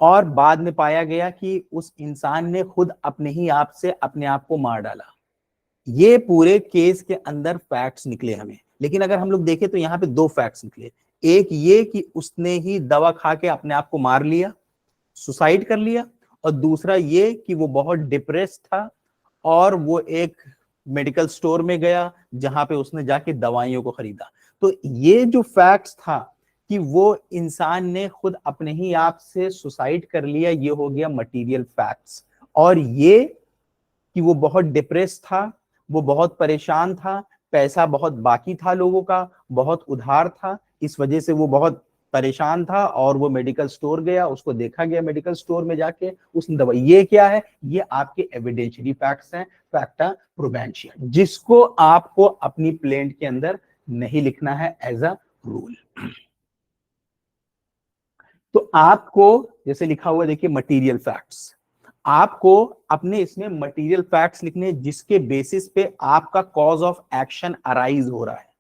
और बाद में पाया गया कि उस इंसान ने खुद अपने ही आप से अपने आप को मार डाला। ये पूरे केस के अंदर फैक्ट्स निकले हमें। लेकिन अगर हम लोग देखें तो यहाँ पे दो फैक्ट्स निकले। एक ये कि उसने ही दवा खा के अपने आप को मार लिया, सुसाइड कर लिया, और दूसरा ये कि वो बहुत डिप्रेस था और वो एक मेडिकल स्टोर में गया जहां पे उसने जाके दवाइयों को खरीदा। तो ये जो फैक्ट्स था कि वो इंसान ने खुद अपने ही आप से सुसाइड कर लिया, ये हो गया मटेरियल फैक्ट्स। और ये कि वो बहुत डिप्रेस था, वो बहुत परेशान था, पैसा बहुत बाकी था लोगों का, बहुत उधार था, इस वजह से वो बहुत परेशान था और वो मेडिकल स्टोर गया, उसको देखा गया मेडिकल स्टोर में जाके, उसने दवाई। ये क्या है? ये आपके एविडेंशियरी फैक्ट्स हैं, फैक्टा प्रोबेंशिया, जिसको आपको अपनी प्लेंट के अंदर नहीं लिखना है एज अ रूल। तो आपको जैसे लिखा हुआ देखिए मटेरियल फैक्ट्स, आपको अपने इसमें मटेरियल फैक्ट्स लिखने जिसके बेसिस पे आपका कॉज ऑफ एक्शन अराइज हो रहा है,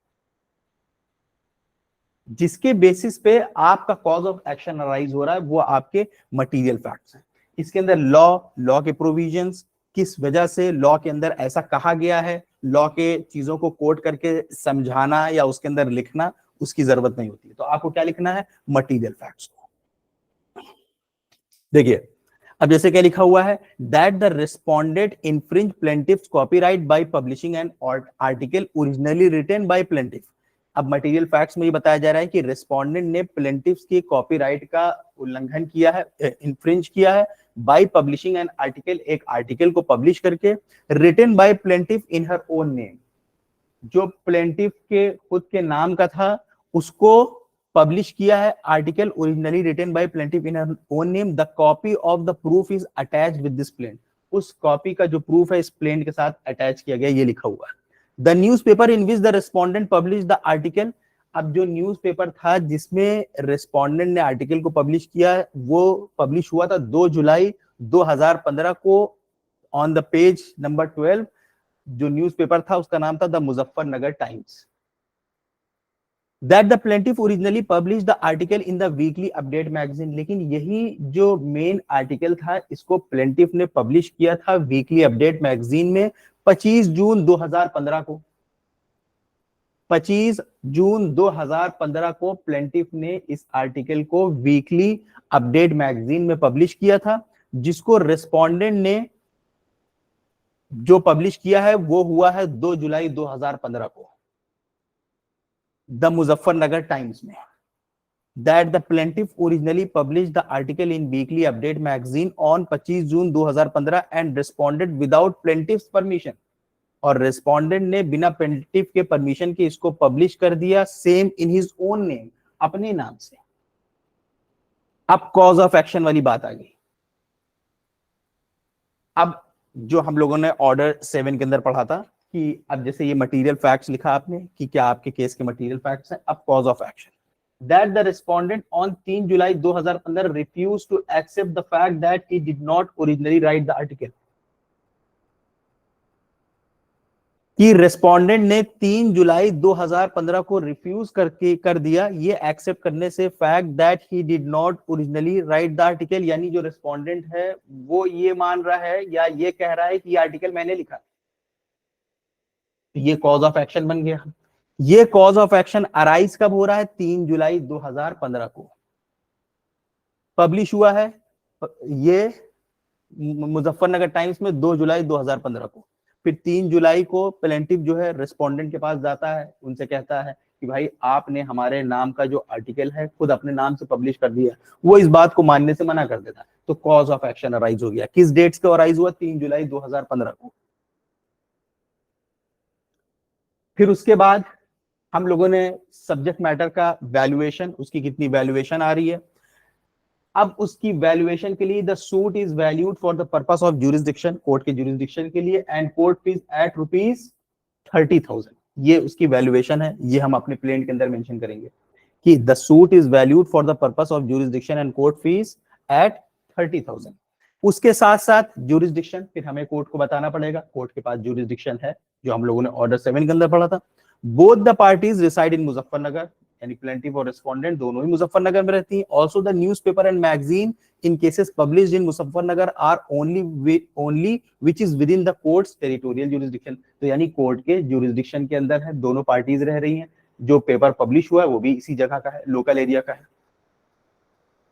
जिसके बेसिस पे आपका कॉज ऑफ एक्शन अराइज हो रहा है, वो आपके मटेरियल फैक्ट्स हैं। इसके अंदर लॉ के प्रोविजंस, किस वजह से लॉ के अंदर ऐसा कहा गया है, लॉ के चीजों को कोट करके समझाना या उसके अंदर लिखना उसकी जरूरत नहीं होती है। तो आपको क्या लिखना है? Material facts. देखिए, अब जैसे क्या लिखा हुआ है, that the respondent infringe plaintiff's copyright by publishing an article originally written by plaintiff. अब मटेरियल फैक्ट्स में ये बताया जा रहा है कि रेस्पोंडेंट ने प्लेंटिफ्स के कॉपीराइट का उल्लंघन किया है, इन्फ्रिंज किया है बाय पब्लिशिंग एन आर्टिकल, एक आर्टिकल को पब्लिश करके, written by plaintiff in her own name, जो प्लेंटिफ के खुद के नाम का था उसको पब्लिश किया है article, originally written by plaintiff in her own name, the copy of the proof is attached with this plaint, उस कॉपी का जो प्रूफ है इस प्लेंट के साथ अटैच किया गया, ये लिखा हुआ है। The newspaper in which the respondent publish the article, अब जो न्यूज़पेपर था जिसमें रेस्पोंडेंट ने आर्टिकल को पब्लिश किया वो पब्लिश हुआ था 2 जुलाई 2015 को ऑन द पेज नंबर 12, जो न्यूज़पेपर था उसका नाम था the Muzaffarnagar times. That the plaintiff originally published the article in the weekly update magazine, लेकिन यही जो मेन आर्टिकल था इसको प्लेंटिफ ने पब्लिश किया था वीकली अपडेट मैगजीन में 25 जून 2015 को। 25 जून 2015 को प्लेंटिफ ने इस आर्टिकल को वीकली अपडेट मैगजीन में पब्लिश किया था, जिसको रेस्पोंडेंट ने जो पब्लिश किया है वो हुआ है 2 जुलाई 2015 को द मुजफ्फरनगर टाइम्स में। That the plaintiff originally published the article in Weekly Update magazine on 25 June 2015 and responded without plaintiff's permission, और रेस्पोंडेंट ने बिना प्लेंटिफ के परमिशन के इसको पब्लिश कर दिया same in his own name, अपने नाम से। अब कॉज ऑफ एक्शन वाली बात आ गई। अब जो हम लोगों ने ऑर्डर 7 के अंदर पढ़ा था कि अब जैसे ये मटेरियल फैक्ट्स लिखा आपने कि क्या आपके केस के मटेरियल फैक्ट्स हैं, अब cause of action. That the respondent on 3 July 2015 refused to accept the fact that he did not originally write the article, कि रेस्पोंडेंट ने 3 जुलाई 2015 को रिफ्यूज कर दिया ये एक्सेप्ट करने से fact that he did not originally right the article, यानी जो रेस्पोंडेंट है वो ये मान रहा है या ये कह रहा है कि ये आर्टिकल मैंने लिखा, ये कॉज ऑफ एक्शन बन गया। ये कॉज ऑफ एक्शन अराइज कब हो रहा है? 3 जुलाई 2015 को पब्लिश हुआ है ये मुजफ्फरनगर टाइम्स में 2 जुलाई 2015 को। फिर 3 जुलाई को प्लेंटिफ जो है रेस्पोंडेंट के पास जाता है, उनसे कहता है कि भाई आपने हमारे नाम का जो आर्टिकल है खुद अपने नाम से पब्लिश कर दिया, वो इस बात को मानने से मना कर देता है, तो कॉज ऑफ एक्शन अराइज हो गया। किस डेट्स को अराइज हुआ? 3 जुलाई 2015 को। फिर उसके बाद हम लोगों ने सब्जेक्ट मैटर का वैल्यूएशन, उसकी कितनी वैल्यूएशन आ रही है, अब उसकी वैल्यूएशन के लिए the suit is valued for the purpose of jurisdiction, court के ज्यूरिसडिक्शन के लिए, एंड कोर्ट फीस एट ₹30,000, ये उसकी वैल्यूएशन है। ये हम अपने प्लेंट के अंदर मेंशन करेंगे कि the suit is valued for the purpose of jurisdiction and court fees at 30,000। उसके साथ साथ ज्यूरिसडिक्शन फिर हमें कोर्ट को बताना पड़ेगा, कोर्ट के पास ज्यूरिसडिक्शन है जो हम लोगों ने ऑर्डर 7 के अंदर पढ़ा था। Both the parties reside in Muzaffarnagar, यानी प्लेंटिफ और रेस्पोंडेंट दोनों ही मुजफ्फरनगर में रहती हैं। Also the newspaper and magazine in cases published in Muzaffarnagar are only which is within the court's territorial jurisdiction, तो यानी कोर्ट के ज्यूरिसडिक्शन के अंदर है, दोनों पार्टीज रह रही हैं, जो पेपर पब्लिश हुआ है वो भी इसी जगह का है, लोकल एरिया का है।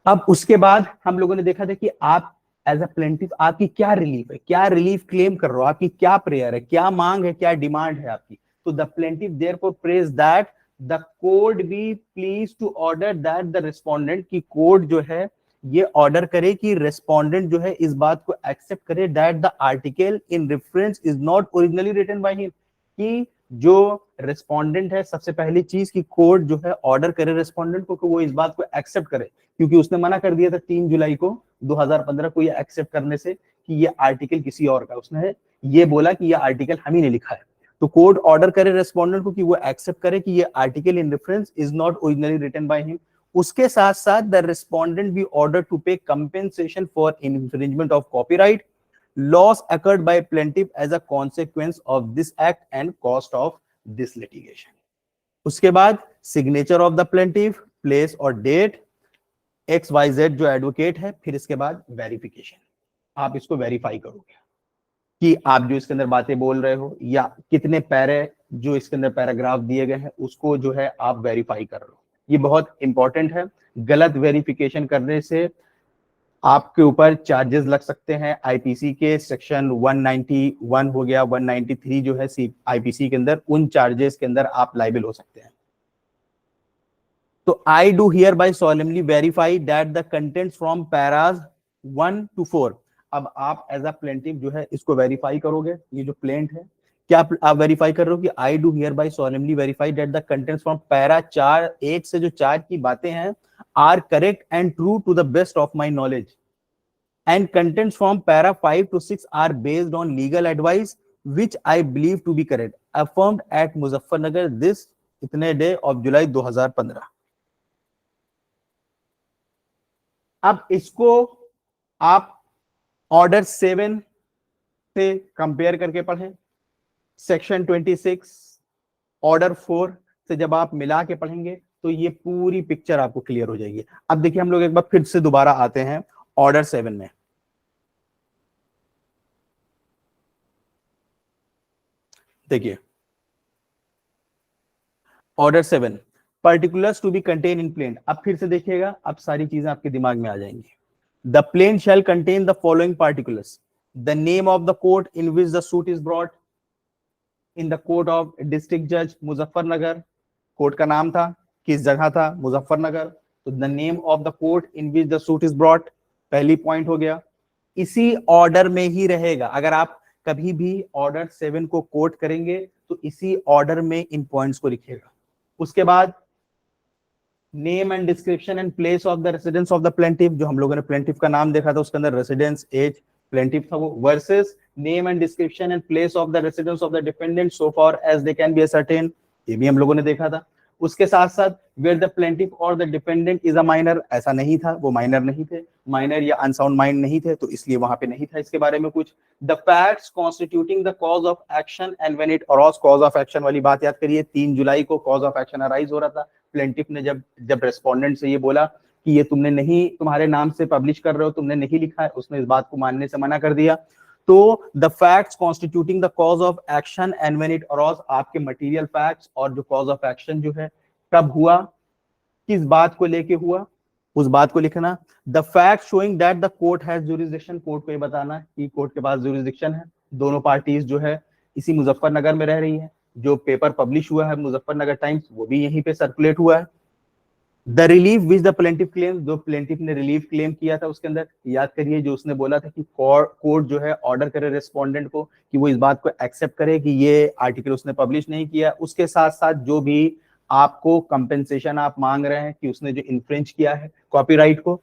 अब उसके बाद हम लोगों ने देखा था कि आप एज अ प्लेंटिफ आपकी क्या रिलीफ है, क्या रिलीफ क्लेम कर रहे हो, आपकी क्या प्रेयर है, क्या मांग है, क्या डिमांड है आपकी। तो the plaintiff therefore prays that the court be pleased to order that the respondent, की कोर्ट जो है ये ऑर्डर करे कि रेस्पोंडेंट जो है इस बात को एक्सेप्ट करे that the article in reference is not originally written by him, कि जो रेस्पोंडेंट है सबसे पहली चीज की कोर्ट जो है ऑर्डर करे रेस्पोंडेंट को कि वो इस बात को एक्सेप्ट करे, क्योंकि उसने मना कर दिया था 3 जुलाई को 2015 को ये एक्सेप्ट करने से कि ये आर्टिकल किसी और का, उसने ये बोला कि ये आर्टिकल हम ही ने लिखा है। तो कोर्ट ऑर्डर करे रेस्पोंडेंट को कि वो एक्सेप्ट करे कि ये article in reference is not originally written by him. उसके साथ साथ the respondent be order to pay compensation for infringement of copyright loss occurred by plaintiff as a consequence of this act and cost of this litigation. उसके बाद signature of the plaintiff, place और date, XYZ जो advocate है, फिर इसके बाद verification, आप इसको वेरीफाई करोगे कि आप जो इसके अंदर बातें बोल रहे हो या कितने पैरे जो इसके अंदर पैराग्राफ दिए गए हैं उसको जो है आप वेरीफाई कर रहे हो। ये बहुत इंपॉर्टेंट है, गलत वेरिफिकेशन करने से आपके ऊपर चार्जेस लग सकते हैं। आईपीसी के सेक्शन 191 हो गया, 193 जो है आईपीसी के अंदर, उन चार्जेस के अंदर आप लायबल हो सकते हैं। तो आई do hereby solemnly verify that the contents from paras 1 to 4। अब आप एज अ प्लेंटिव जो है इसको वेरीफाई करोगे, ये जो प्लेंट है क्या आप वेरीफाई कर रहे हो कि I do hereby solemnly verify that the contents from para 4 1 से जो 4 की बातें हैं are correct and true to the best of my knowledge, and contents from para 5 to 6 are based on legal advice which I believe to be correct, affirmed at Muzaffarnagar this इतने day of July 2015। अब इसको आप order 7 से compare करके पढ़ें, section 26 order 4 से जब आप मिला के पढ़ेंगे तो ये पूरी पिक्चर आपको क्लियर हो जाएगी। अब देखिए हम लोग एक बार फिर से दोबारा आते हैं ऑर्डर 7 में। देखिए order 7 particulars to be contain in plaint. अब फिर से देखिएगा, अब सारी चीजें आपके दिमाग में आ जाएंगी। The plaint shall contain the following particulars, the name of the court in which the suit is brought in the court of district जज मुजफ्फरनगर, कोर्ट का नाम था, किस जगह था, मुजफ्फरनगर, तो the name of the court in which the suit is brought पहली point हो गया। इसी ऑर्डर में ही रहेगा, अगर आप कभी भी ऑर्डर 7 को कोट करेंगे तो इसी ऑर्डर में इन पॉइंट्स को लिखिएगा। उसके बाद name and description and place of the residence of the plaintiff, जो हम लोगों ने प्लेंटिफ का नाम देखा था उसके अंदर रेसिडेंस एज प्लेंटिफ था वो, versus name and description and place of the residence of the dependent so far as they can be ascertain, ये भी हम लोगों ने देखा था। उसके साथ साथ वेयर द प्लेंटिफ और the dependent is a minor, ऐसा नहीं था, वो माइनर नहीं थे, माइनर या अनसाउंड माइंड नहीं थे, तो इसलिए वहां पे नहीं था इसके बारे में कुछ। The facts constituting the cause of action and when it arise, cause of action वाली बात याद करिए, 3 जुलाई को कॉज ऑफ एक्शन अराइज हो रहा था। प्लेंटिफ ने जब रेस्पोंडेंट से ये बोला कि ये तुमने नहीं, तुम्हारे नाम से पब्लिश कर रहे हो, तुमने नहीं लिखा है, उसने इस बात को मानने से मना कर दिया। तो the facts constituting the cause of action and when it arise, आपके मटेरियल फैक्ट्स और जो कॉज ऑफ एक्शन जो है कब हुआ, किस बात को लेके हुआ, उस बात को लिखना। The fact showing that the court has jurisdiction, court को ये बताना कि कोर्ट के पास जुरिसडिक्शन है, दोनों पार्टीज जो है इसी मुजफ्फरनगर में रह रही है, जो पेपर पब्लिश हुआ है मुजफ्फरनगर टाइम्स वो भी यहीं पे सर्कुलेट हुआ है। The relief which the plaintiff claim, जो प्लेंटिफ ने रिलीफ क्लेम किया था उसके अंदर याद करिए, जो उसने बोला था कि कोर्ट जो है ऑर्डर करे रेस्पोंडेंट को कि वो इस बात को एक्सेप्ट करे कि ये आर्टिकल उसने पब्लिश नहीं किया, उसके साथ साथ जो भी आपको कंपेंसेशन आप मांग रहे हैं कि उसने जो इन्फ्रिंज किया है कॉपीराइट को।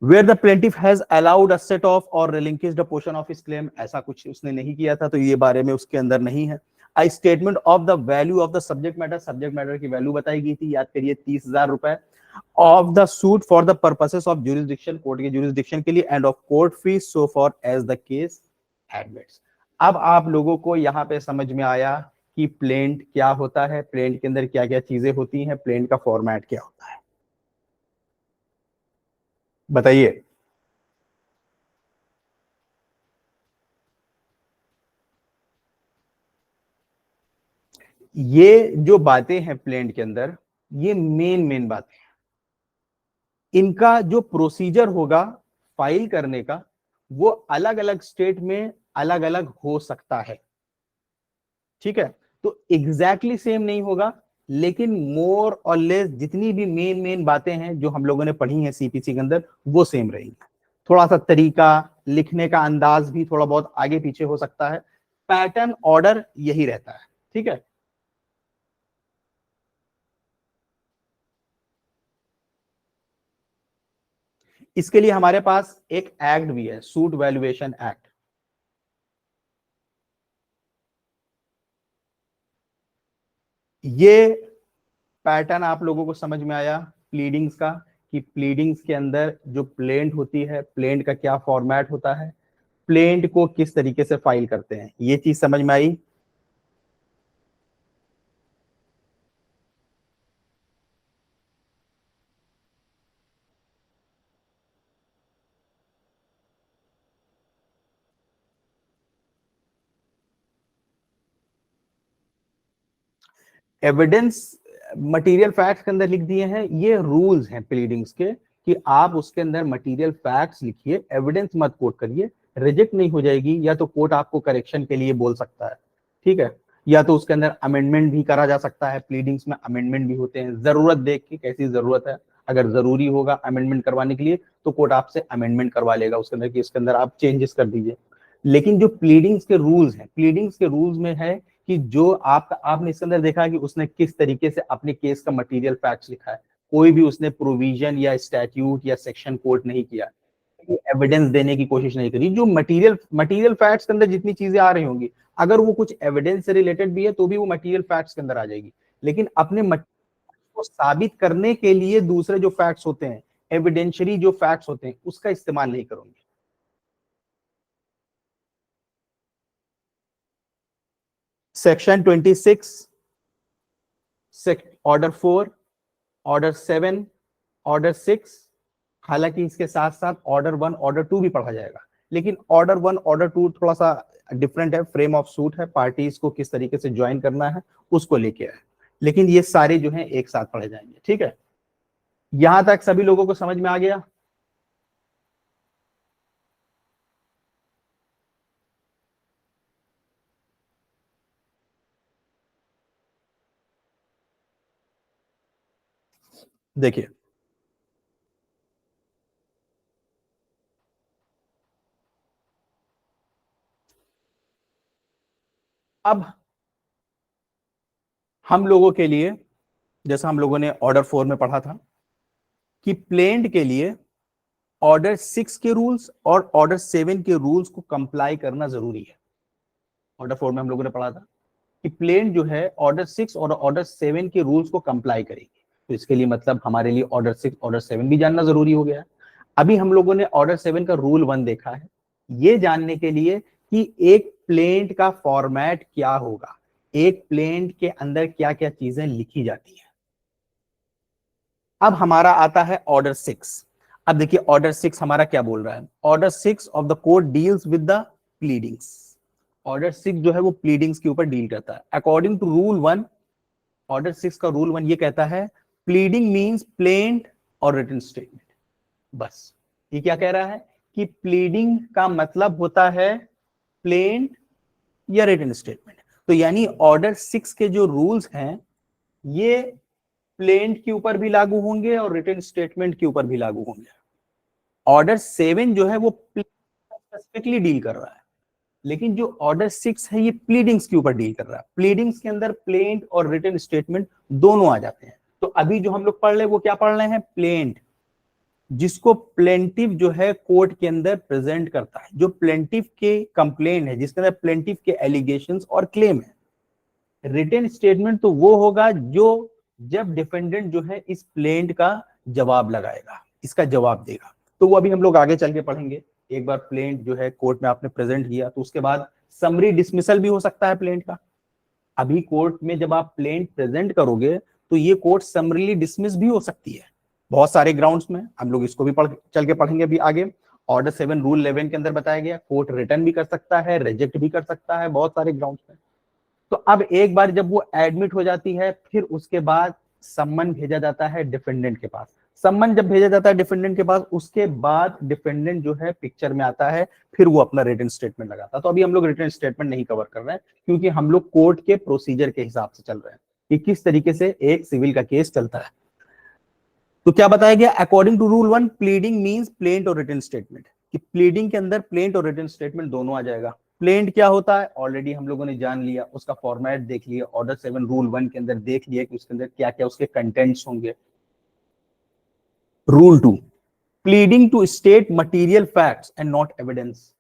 Where the plaintiff has allowed a set off और relinquished a portion of his claim, ऐसा कुछ उसने नहीं किया था, तो ये बारे में उसके अंदर नहीं है। I statement of the value of the subject matter, subject matter की वैल्यू बताई गई थी, याद करिए 30,000 रुपए, of the suit for the purposes of jurisdiction, court के जुरिसडिक्शन के लिए, and of court fees so far as the case admits. अब आप लोगों को यहाँ पे समझ में आया कि प्लेंट क्या होता है, प्लेंट के अंदर क्या क्या चीजें होती हैं, प्लेंट का फॉर्मेट क्या होता है, बताइए। ये जो बातें हैं प्लेंट के अंदर, ये मेन बातें हैं, इनका जो प्रोसीजर होगा फाइल करने का वो अलग अलग स्टेट में अलग अलग हो सकता है, ठीक है, तो एग्जैक्टली सेम नहीं होगा, लेकिन मोर और लेस जितनी भी मेन बातें हैं जो हम लोगों ने पढ़ी हैं सीपीसी के अंदर वो सेम रहेंगी। थोड़ा सा तरीका, लिखने का अंदाज भी थोड़ा बहुत आगे पीछे हो सकता है, पैटर्न ऑर्डर यही रहता है, ठीक है। इसके लिए हमारे पास एक एक्ट भी है, सूट वैल्यूएशन एक्ट। ये पैटर्न आप लोगों को समझ में आया प्लीडिंग्स का, कि प्लीडिंग्स के अंदर जो प्लेंट होती है, प्लेंट का क्या फॉर्मेट होता है, प्लेंट को किस तरीके से फाइल करते हैं, ये चीज समझ में आई। एविडेंस मटेरियल फैक्ट्स के अंदर लिख दिए हैं, ये रूल्स हैं प्लीडिंग्स के कि आप उसके अंदर मटेरियल फैक्ट्स लिखिए, एविडेंस मत कोट करिए, रिजेक्ट नहीं हो जाएगी, या तो कोर्ट आपको करेक्शन के लिए बोल सकता है, ठीक है। या तो उसके अंदर अमेंडमेंट भी करा जा सकता है, प्लीडिंग्स में अमेंडमेंट भी होते हैं, जरूरत देख के कैसी जरूरत है, अगर जरूरी होगा अमेंडमेंट करवाने के लिए तो कोर्ट आपसे अमेंडमेंट करवा लेगा उसके अंदर कि इसके अंदर आप चेंजेस कर दीजिए। लेकिन जो प्लीडिंग्स के रूल्स हैं, प्लीडिंग्स के रूल्स में है कि जो आपका आपने इसके अंदर देखा कि उसने किस तरीके से अपने केस का मटेरियल फैक्ट्स लिखा है, कोई भी उसने प्रोविजन या स्टैट्यूट या सेक्शन कोट नहीं किया, एविडेंस देने की कोशिश नहीं करी। जो मटेरियल मटेरियल फैक्ट्स के अंदर जितनी चीजें आ रही होंगी, अगर वो कुछ एविडेंस से रिलेटेड भी है तो भी वो मटेरियल फैक्ट्स के अंदर आ जाएगी। लेकिन अपने को साबित करने के लिए दूसरे जो फैक्ट्स होते हैं, एविडेंशियरी जो फैक्ट्स होते हैं, उसका इस्तेमाल नहीं करूंगी। सेक्शन 26, ऑर्डर 4, ऑर्डर 7, ऑर्डर 6, हालांकि इसके साथ साथ ऑर्डर 1 ऑर्डर 2 भी पढ़ा जाएगा, लेकिन ऑर्डर 1 ऑर्डर 2 थोड़ा सा डिफरेंट है, फ्रेम ऑफ सूट है, पार्टीज को किस तरीके से ज्वाइन करना है उसको लेके है, लेकिन ये सारे जो है एक साथ पढ़े जाएंगे। ठीक है, यहां तक सभी लोगों को समझ में आ गया? देखिए, अब हम लोगों के लिए, जैसा हम लोगों ने ऑर्डर 4 में पढ़ा था कि प्लेन्ड के लिए ऑर्डर 6 के रूल्स और ऑर्डर 7 के रूल्स को कंप्लाई करना जरूरी है। ऑर्डर 4 में हम लोगों ने पढ़ा था कि प्लेन जो है ऑर्डर 6 और ऑर्डर 7 के रूल्स को कंप्लाई करेगी, तो इसके लिए मतलब हमारे लिए ऑर्डर 6 ऑर्डर 7 भी जानना जरूरी हो गया है। अभी हम लोगों ने ऑर्डर 7 का रूल 1 देखा है, ये जानने के लिए कि एक प्लेंट का फॉर्मेट क्या होगा, एक प्लेंट के अंदर क्या क्या चीजें लिखी जाती हैं। अब हमारा आता है ऑर्डर 6। अब देखिए ऑर्डर 6 हमारा क्या बोल रहा है, order 6 of the court deals with the pleadings. Order 6 जो है वो प्लीडिंग्स के ऊपर डील करता है। अकॉर्डिंग टू रूल 1, ऑर्डर 6 का रूल 1 ये कहता है प्लीडिंग मींस प्लेंट और रिटन स्टेटमेंट। बस ये क्या कह रहा है कि प्लीडिंग का मतलब होता है प्लेंट या रिटन स्टेटमेंट। तो यानी ऑर्डर 6 के जो रूल्स हैं ये प्लेंट के ऊपर भी लागू होंगे और रिटन स्टेटमेंट के ऊपर भी लागू होंगे। ऑर्डर 7 जो है वो स्पेसिफिकली डील कर रहा है, लेकिन जो ऑर्डर 6 है ये प्लीडिंग्स के ऊपर डील कर रहा है। प्लीडिंग्स के अंदर प्लेंट और रिटन स्टेटमेंट दोनों आ जाते हैं। तो अभी जो हम लोग पढ़ रहे हैं वो क्या पढ़ रहे हैं, प्लेंट, जिसको प्लेंटिव जो है कोर्ट के अंदर प्रेजेंट करता है, जो प्लेंटिव के कंप्लेन है, जिसके अंदर प्लेंटिव के एलिगेशंस और क्लेम है। रिटन स्टेटमेंट तो वो होगा जो जब डिफेंडेंट जो है इस प्लेंट का जवाब लगाएगा, इसका जवाब देगा। तो वो अभी हम लोग आगे चल के पढ़ेंगे। एक बार प्लेंट जो है कोर्ट में आपने प्रेजेंट किया तो उसके बाद समरी डिसमिसल भी हो सकता है प्लेंट का। अभी कोर्ट में जब आप प्लेंट प्रेजेंट करोगे तो ये कोर्ट समरीली डिसमिस भी हो सकती है बहुत सारे ग्राउंड्स में, हम लोग इसको भी चल के पढ़ेंगे अभी आगे। ऑर्डर 7 रूल 11 के अंदर बताया गया कोर्ट रिटर्न भी कर सकता है, रिजेक्ट भी कर सकता है बहुत सारे ग्राउंड्स में। तो अब एक बार जब वो एडमिट हो जाती है फिर उसके बाद सम्मन भेजा जाता है डिफेंडेंट के पास। सम्मन जब भेजा जाता है डिफेंडेंट के पास उसके बाद डिफेंडेंट जो है पिक्चर में आता है, फिर वो अपना रिटन स्टेटमेंट लगाता है। तो अभी हम लोग रिटन स्टेटमेंट नहीं कवर कर रहे हैं क्योंकि हम लोग कोर्ट के प्रोसीजर के हिसाब से चल रहे हैं कि किस तरीके से एक सिविल का केस चलता है। तो क्या बताया गया, according to rule 1 pleading means plaint और रिटन स्टेटमेंट, कि प्लीडिंग के अंदर प्लेंट और रिटन स्टेटमेंट दोनों आ जाएगा। प्लेंट क्या होता है ऑलरेडी हम लोगों ने जान लिया, उसका फॉर्मेट देख लिया, ऑर्डर 7 रूल 1 के अंदर देख लिया कि उसके अंदर क्या क्या उसके कंटेंट्स होंगे। Rule 2, pleading to state material facts and not evidence.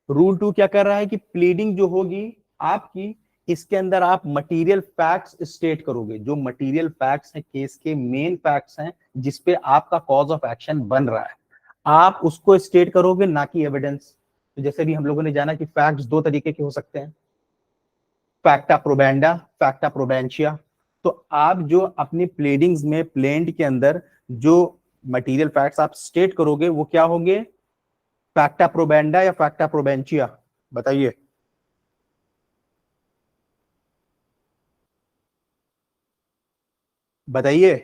Rule 2 क्या कर रहा है कि प्लीडिंग जो होगी आपकी, इसके अंदर आप मटेरियल फैक्ट्स स्टेट करोगे, जो मटेरियल फैक्ट्स हैं केस के मेन फैक्ट्स हैं जिसपे आपका कॉज ऑफ एक्शन बन रहा है, आप उसको स्टेट करोगे, ना कि एविडेंस। तो जैसे भी हम लोगों ने जाना कि फैक्ट्स दो तरीके के हो सकते हैं, फैक्टा प्रोबेंडा, फैक्टा प्रोबेंशिया। तो आप जो अपनी प्लेडिंग्स में प्लेंट के अंदर जो मटेरियल फैक्ट्स आप स्टेट करोगे वो क्या होंगे, फैक्टा प्रोबेंडा या फैक्टा प्रोबेंशिया, बताइए। बताइए,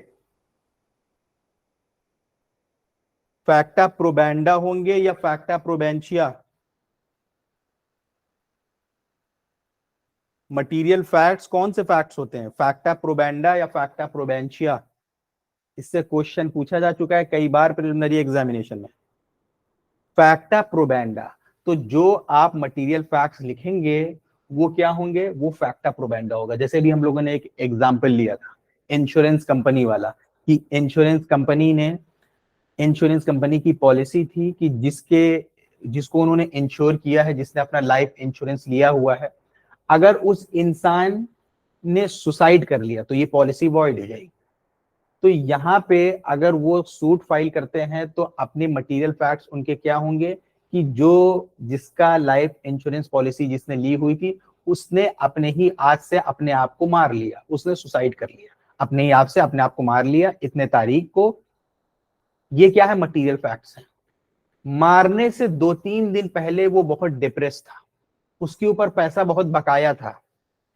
फैक्टा प्रोबेंडा होंगे या फैक्टा प्रोबेंशिया? मटीरियल फैक्ट्स कौन से फैक्ट्स होते हैं, फैक्टा प्रोबेंडा या फैक्टा प्रोबेंशिया? इससे क्वेश्चन पूछा जा चुका है कई बार प्रिलिमिनरी एग्जामिनेशन में। फैक्टा प्रोबेंडा, तो जो आप मटेरियल फैक्ट्स लिखेंगे वो क्या होंगे, वो फैक्टा प्रोबेंडा होगा। जैसे भी हम लोगों ने एक एग्जांपल लिया था इंश्योरेंस कंपनी वाला, कि इंश्योरेंस कंपनी की पॉलिसी थी कि जिसको उन्होंने इंश्योर किया है, जिसने अपना लाइफ इंश्योरेंस लिया हुआ है, अगर उस इंसान ने सुसाइड कर लिया तो ये पॉलिसी वॉइड हो जाएगी। तो यहाँ पे अगर वो सूट फाइल करते हैं तो अपने मटेरियल फैक्ट्स उनके क्या होंगे कि जो जिसका लाइफ इंश्योरेंस पॉलिसी जिसने ली हुई थी उसने अपने ही आज से अपने आप को मार लिया, उसने सुसाइड कर लिया, अपने ही आप से अपने आप को मार लिया इतने तारीख को। ये क्या है, मटेरियल फैक्ट्स है। मारने से 2-3 दिन पहले वो बहुत डिप्रेस था, उसके ऊपर पैसा बहुत बकाया था,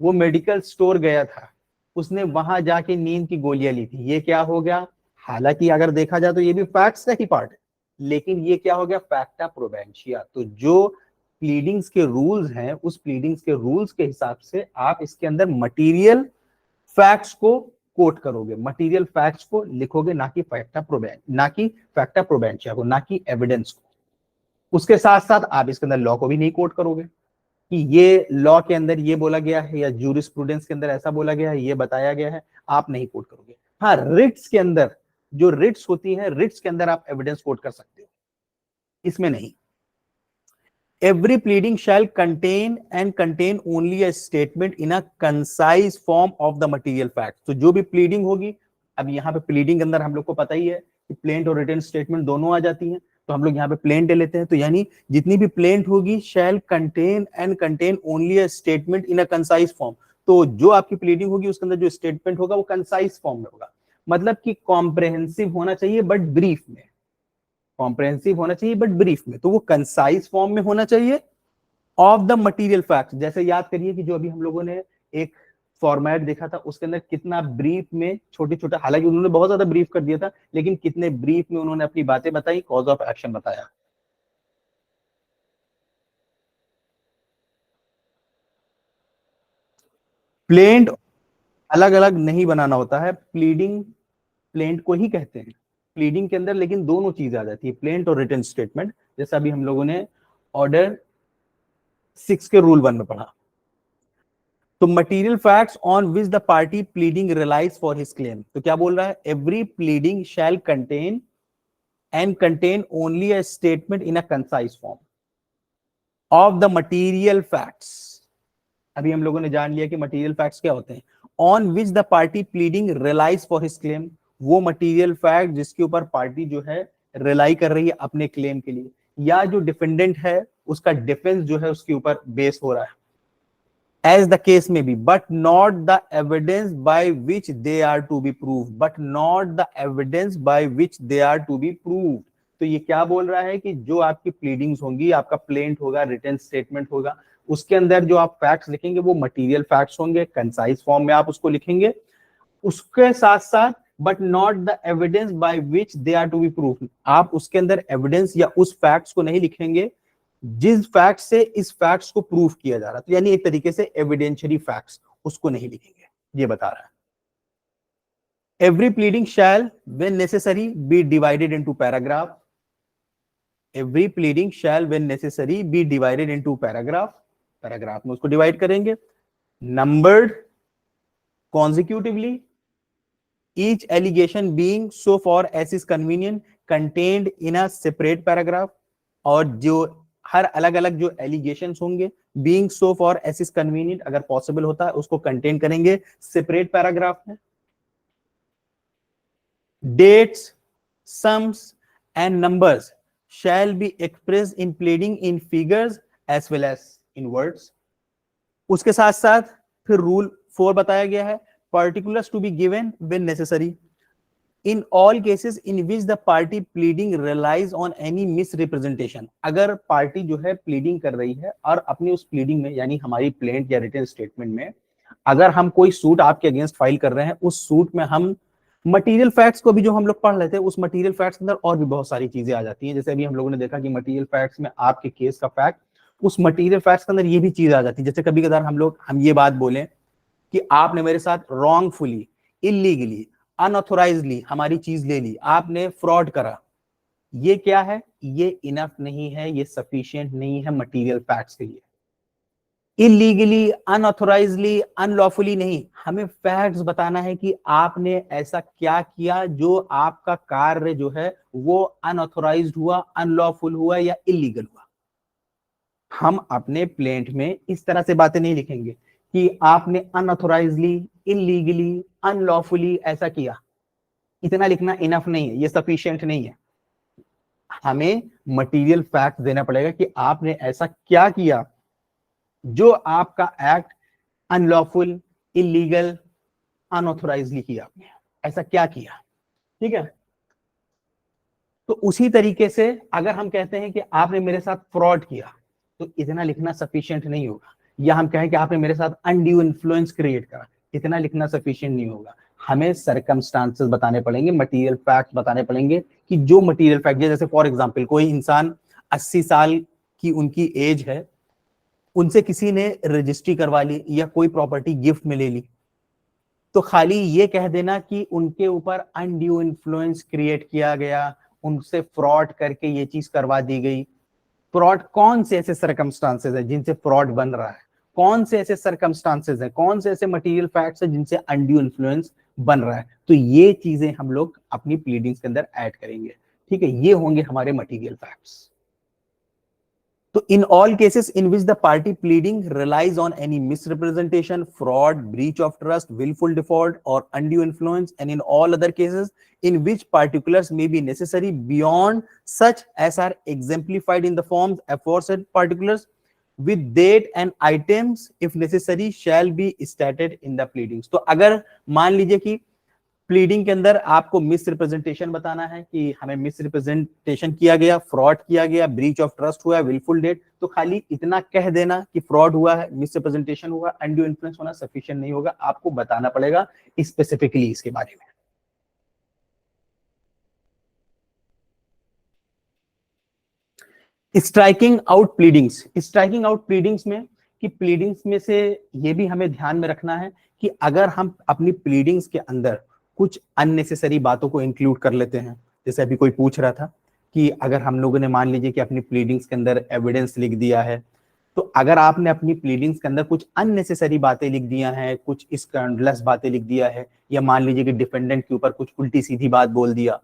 वो मेडिकल स्टोर गया था, उसने वहां जाके नींद की गोलियां ली थी। ये क्या हो गया, हालांकि अगर देखा जाए तो ये भी फैक्ट्स का ही पार्ट है, लेकिन ये क्या हो गया, फैक्टा प्रोबेंशिया। तो जो प्लीडिंग्स के रूल्स हैं उस प्लीडिंग्स के रूल्स के हिसाब से आप इसके अंदर मटेरियल फैक्ट्स को कोट करोगे, मटेरियल फैक्ट्स को लिखोगे, ना कि फैक्टा प्रोबेंशिया को, ना कि एविडेंस को। उसके साथ साथ आप इसके अंदर लॉ को भी नहीं कोट करोगे कि ये लॉ के अंदर ये बोला गया है या जूरिस्प्रूडेंस के अंदर ऐसा बोला गया है, ये बताया गया है, आप नहीं कोट करोगे। हाँ, रिट्स के अंदर जो रिट्स होती है, रिट्स के अंदर आप एविडेंस कोट कर सकते हो, इसमें नहीं। Every pleading shall contain only a statement in a concise form of the material fact. तो जो भी प्लीडिंग होगी, अब यहाँ पे प्लीडिंग के अंदर हम लोग को पता ही है कि प्लेंट और रिटन स्टेटमेंट दोनों आ जाती हैं, तो हम लोग यहाँ पे प्लेंट ले लेते हैं। तो यानी जितनी भी प्लेंट होगी, shall contain only a statement in a concise form. तो जो आपकी प्लीडिंग होगी उसके अंदर जो स्टेटमेंट होगा वो कंसाइज फॉर्म में होगा, मतलब कि कॉम्प्रहेंसिव होना चाहिए बट ब्रीफ में, कॉम्प्रहेंसिव होना चाहिए बट ब्रीफ में। तो वो कंसाइज फॉर्म में होना चाहिए ऑफ द मटेरियल फैक्ट। जैसे याद करिए कि जो अभी हम लोगों ने एक फॉर्मेट देखा था उसके अंदर कितना ब्रीफ में छोटे छोटे, हालांकि उन्होंने बहुत ज्यादा ब्रीफ कर दिया था, लेकिन कितने ब्रीफ में उन्होंने अपनी बातें बताई, कॉज ऑफ एक्शन बताया। प्लेंट अलग अलग नहीं बनाना होता है, प्लीडिंग प्लेंट को ही कहते हैं प्लीडिंग के अंदर, लेकिन दोनों चीज आ जाती है, प्लेंट और रिटन स्टेटमेंट। जैसा अभी हम लोगों ने ऑर्डर 6 के रूल 1 में पढ़ा। तो material facts on which the party pleading relies for his claim, तो क्या बोल रहा है, every pleading shall contain only a statement in a concise form of the material facts. अभी हम लोगों ने जान लिया कि मटेरियल फैक्ट्स क्या होते हैं। On which the party pleading relies for his claim, वो मटेरियल फैक्ट जिसके ऊपर पार्टी जो है रिलाई कर रही है अपने क्लेम के लिए, या जो डिफेंडेंट है उसका डिफेंस जो है उसके ऊपर बेस हो रहा है, as the case may be, but not the evidence by which they are to be proved, but not the evidence by which they are to be proved। तो ये क्या बोल रहा है कि जो आपकी प्लीडिंग्स होंगी, आपका प्लेंट होगा, रिटन स्टेटमेंट होगा, उसके अंदर जो आप फैक्ट्स लिखेंगे वो मटेरियल फैक्ट्स होंगे, कंसाइज फॉर्म में आप उसको लिखेंगे। उसके साथ साथ but not the evidence by which they are to be prove, आप उसके अंदर एविडेंस या उस फैक्ट्स को नहीं लिखेंगे जिस फैक्ट से इस फैक्ट्स को प्रूव किया जा रहा है। तो यानी एक तरीके से एविडेंशियरी फैक्ट्स उसको नहीं लिखेंगे, ये बता रहा है। Every pleading shall when necessary be divided into paragraph, every pleading shall when necessary be divided into paragraph, paragraph में उसको डिवाइड करेंगे, numbered consecutively, each allegation being so far as is convenient contained in a separate paragraph। और जो हर अलग अलग जो allegations होंगे being so far as is convenient, अगर पॉसिबल होता है उसको कंटेन करेंगे सेपरेट पैराग्राफ में। Dates, sums and numbers shall be express in pleading in figures as well as in words. उसके साथ साथ फिर रूल 4 बताया गया है, particulars to be given when necessary in all cases in which the party pleading relies on any misrepresentation। अगर party जो है प्लीडिंग कर रही है और अपनी उस प्लीडिंग में, यानी हमारी प्लेंट या रिटन स्टेटमेंट में, अगर हम कोई सूट आपके अगेंस्ट फाइल कर रहे हैं, उस सूट में हम मटेरियल फैक्ट्स को भी जो हम लोग पढ़ रहे थे, उस मटेरियल फैक्ट्स के अंदर और भी बहुत सारी चीजें आ जाती हैं। जैसे अभी हम लोगों ने देखा कि मटेरियल फैक्ट्स में आपके केस का फैक्ट उस मटेरियल फैक्ट्स के अंदर ये भी चीज आ जाती है। जैसे कभी कभार हम ये बात बोलें कि आपने मेरे साथ रॉन्गफुली, इलीगली, अनऑथोराइजली हमारी चीज ले ली, आपने फ्रॉड करा, ये क्या है, ये इनफ नहीं है, ये सफिशिएंट नहीं है मटेरियल फैक्ट्स के लिए। इलीगली, अनऑथोराइजली, अनलॉफुली नहीं, हमें फैक्ट्स बताना है कि आपने ऐसा क्या किया जो आपका कार्य जो है वो अनऑथोराइज्ड हुआ, अनलॉफुल हुआ या इलीगल हुआ। हम अपने प्लेंट में इस तरह से बातें नहीं लिखेंगे कि आपने अनऑथोराइजली, इलीगली, अनलॉफुली ऐसा किया। इतना लिखना इनफ नहीं है, ये सफिशिएंट नहीं है। हमें मटेरियल फैक्ट देना पड़ेगा कि आपने ऐसा क्या किया जो आपका एक्ट अनलॉफुल, इलीगल, अनऑथोराइजली किया, आपने ऐसा क्या किया। ठीक है, तो उसी तरीके से अगर हम कहते हैं कि आपने मेरे साथ फ्रॉड किया, तो इतना लिखना सफिशिएंट नहीं होगा। या हम कहें कि आपने मेरे साथ अनड्यू इन्फ्लुएंस क्रिएट करा, इतना लिखना सफिशिएंट नहीं होगा। हमें सरकमस्टांसेस बताने पड़ेंगे, मटेरियल फैक्ट बताने पड़ेंगे कि जो मटेरियल फैक्ट, जैसे फॉर एग्जांपल कोई इंसान 80 साल की उनकी एज है, उनसे किसी ने रजिस्ट्री करवा ली या कोई प्रॉपर्टी गिफ्ट में ले ली, तो खाली ये कह देना कि उनके ऊपर अनड्यू इन्फ्लुएंस क्रिएट किया गया, उनसे फ्रॉड करके ये चीज करवा दी गई। फ्रॉड, कौन से ऐसे सरकमस्टांसेस है जिनसे फ्रॉड बन रहा है, कौन से ऐसे सरकमस्टांसेस है, कौन से ऐसे मटेरियल फैक्ट्स है जिनसे अनड्यू इन्फ्लुएंस बन रहा है, तो ये चीजें हम लोग अपनी प्लीडिंग्स के अंदर ऐड करेंगे। ठीक है, ये होंगे हमारे material facts. So in all cases in which the party pleading relies on any misrepresentation, fraud, breach of trust, willful default, or undue influence, and in all other cases in which particulars may be necessary beyond such as are exemplified in the forms aforesaid particulars, with date and items if necessary shall be stated in the pleadings. तो अगर मान लीजिए कि pleading के अंदर आपको miss representation बताना है कि हमें मिस रिप्रेजेंटेशन किया गया, फ्रॉड किया गया, ब्रीच ऑफ ट्रस्ट हुआ, विलफुल डेट, तो खाली इतना कह देना कि फ्रॉड हुआ है, मिस रिप्रेजेंटेशन हुआ, अनड्यू इन्फ्लुएंस होना सफिशिएंट नहीं होगा। आपको बताना पड़ेगा स्पेसिफिकली इसके बारे में। Striking out pleadings, striking out pleadings में कि प्लीडिंग्स में से ये भी हमें ध्यान में रखना है कि अगर हम अपनी प्लीडिंग्स के अंदर कुछ अननेसेसरी बातों को इंक्लूड कर लेते हैं, जैसे अभी कोई पूछ रहा था कि अगर हम लोगों ने मान लीजिए कि अपनी प्लीडिंग्स के अंदर एविडेंस लिख दिया है, तो अगर आपने अपनी प्लीडिंग्स के अंदर कुछ अननेसेसरी बातें लिख दिया है, कुछ स्कैंडलस बातें लिख दिया है, या मान लीजिए कि डिफेंडेंट के ऊपर कुछ उल्टी सीधी बात बोल दिया,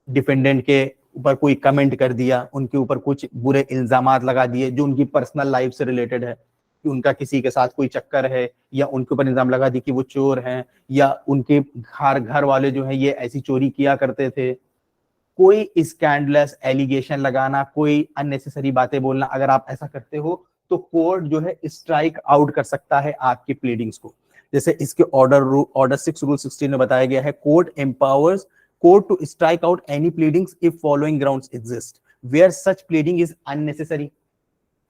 डिफेंडेंट के ऊपर कोई कमेंट कर दिया, उनके ऊपर कुछ बुरे इल्जामात लगा दिए जो उनकी पर्सनल लाइफ से रिलेटेड है, कि उनका किसी के साथ कोई चक्कर है, या उनके ऊपर इल्जाम लगा दी कि वो चोर हैं, या उनके घर वाले जो है ये ऐसी चोरी किया करते थे, कोई स्कैंडलस एलिगेशन लगाना, कोई अननेसेसरी बातें बोलना, अगर आप ऐसा करते हो तो कोर्ट जो है स्ट्राइक आउट कर सकता है आपकी प्लीडिंग्स को। जैसे इसके ऑर्डर 6 रूल 16 में बताया गया है, court empowers court to strike out any pleadings if following grounds exist where such pleading is unnecessary।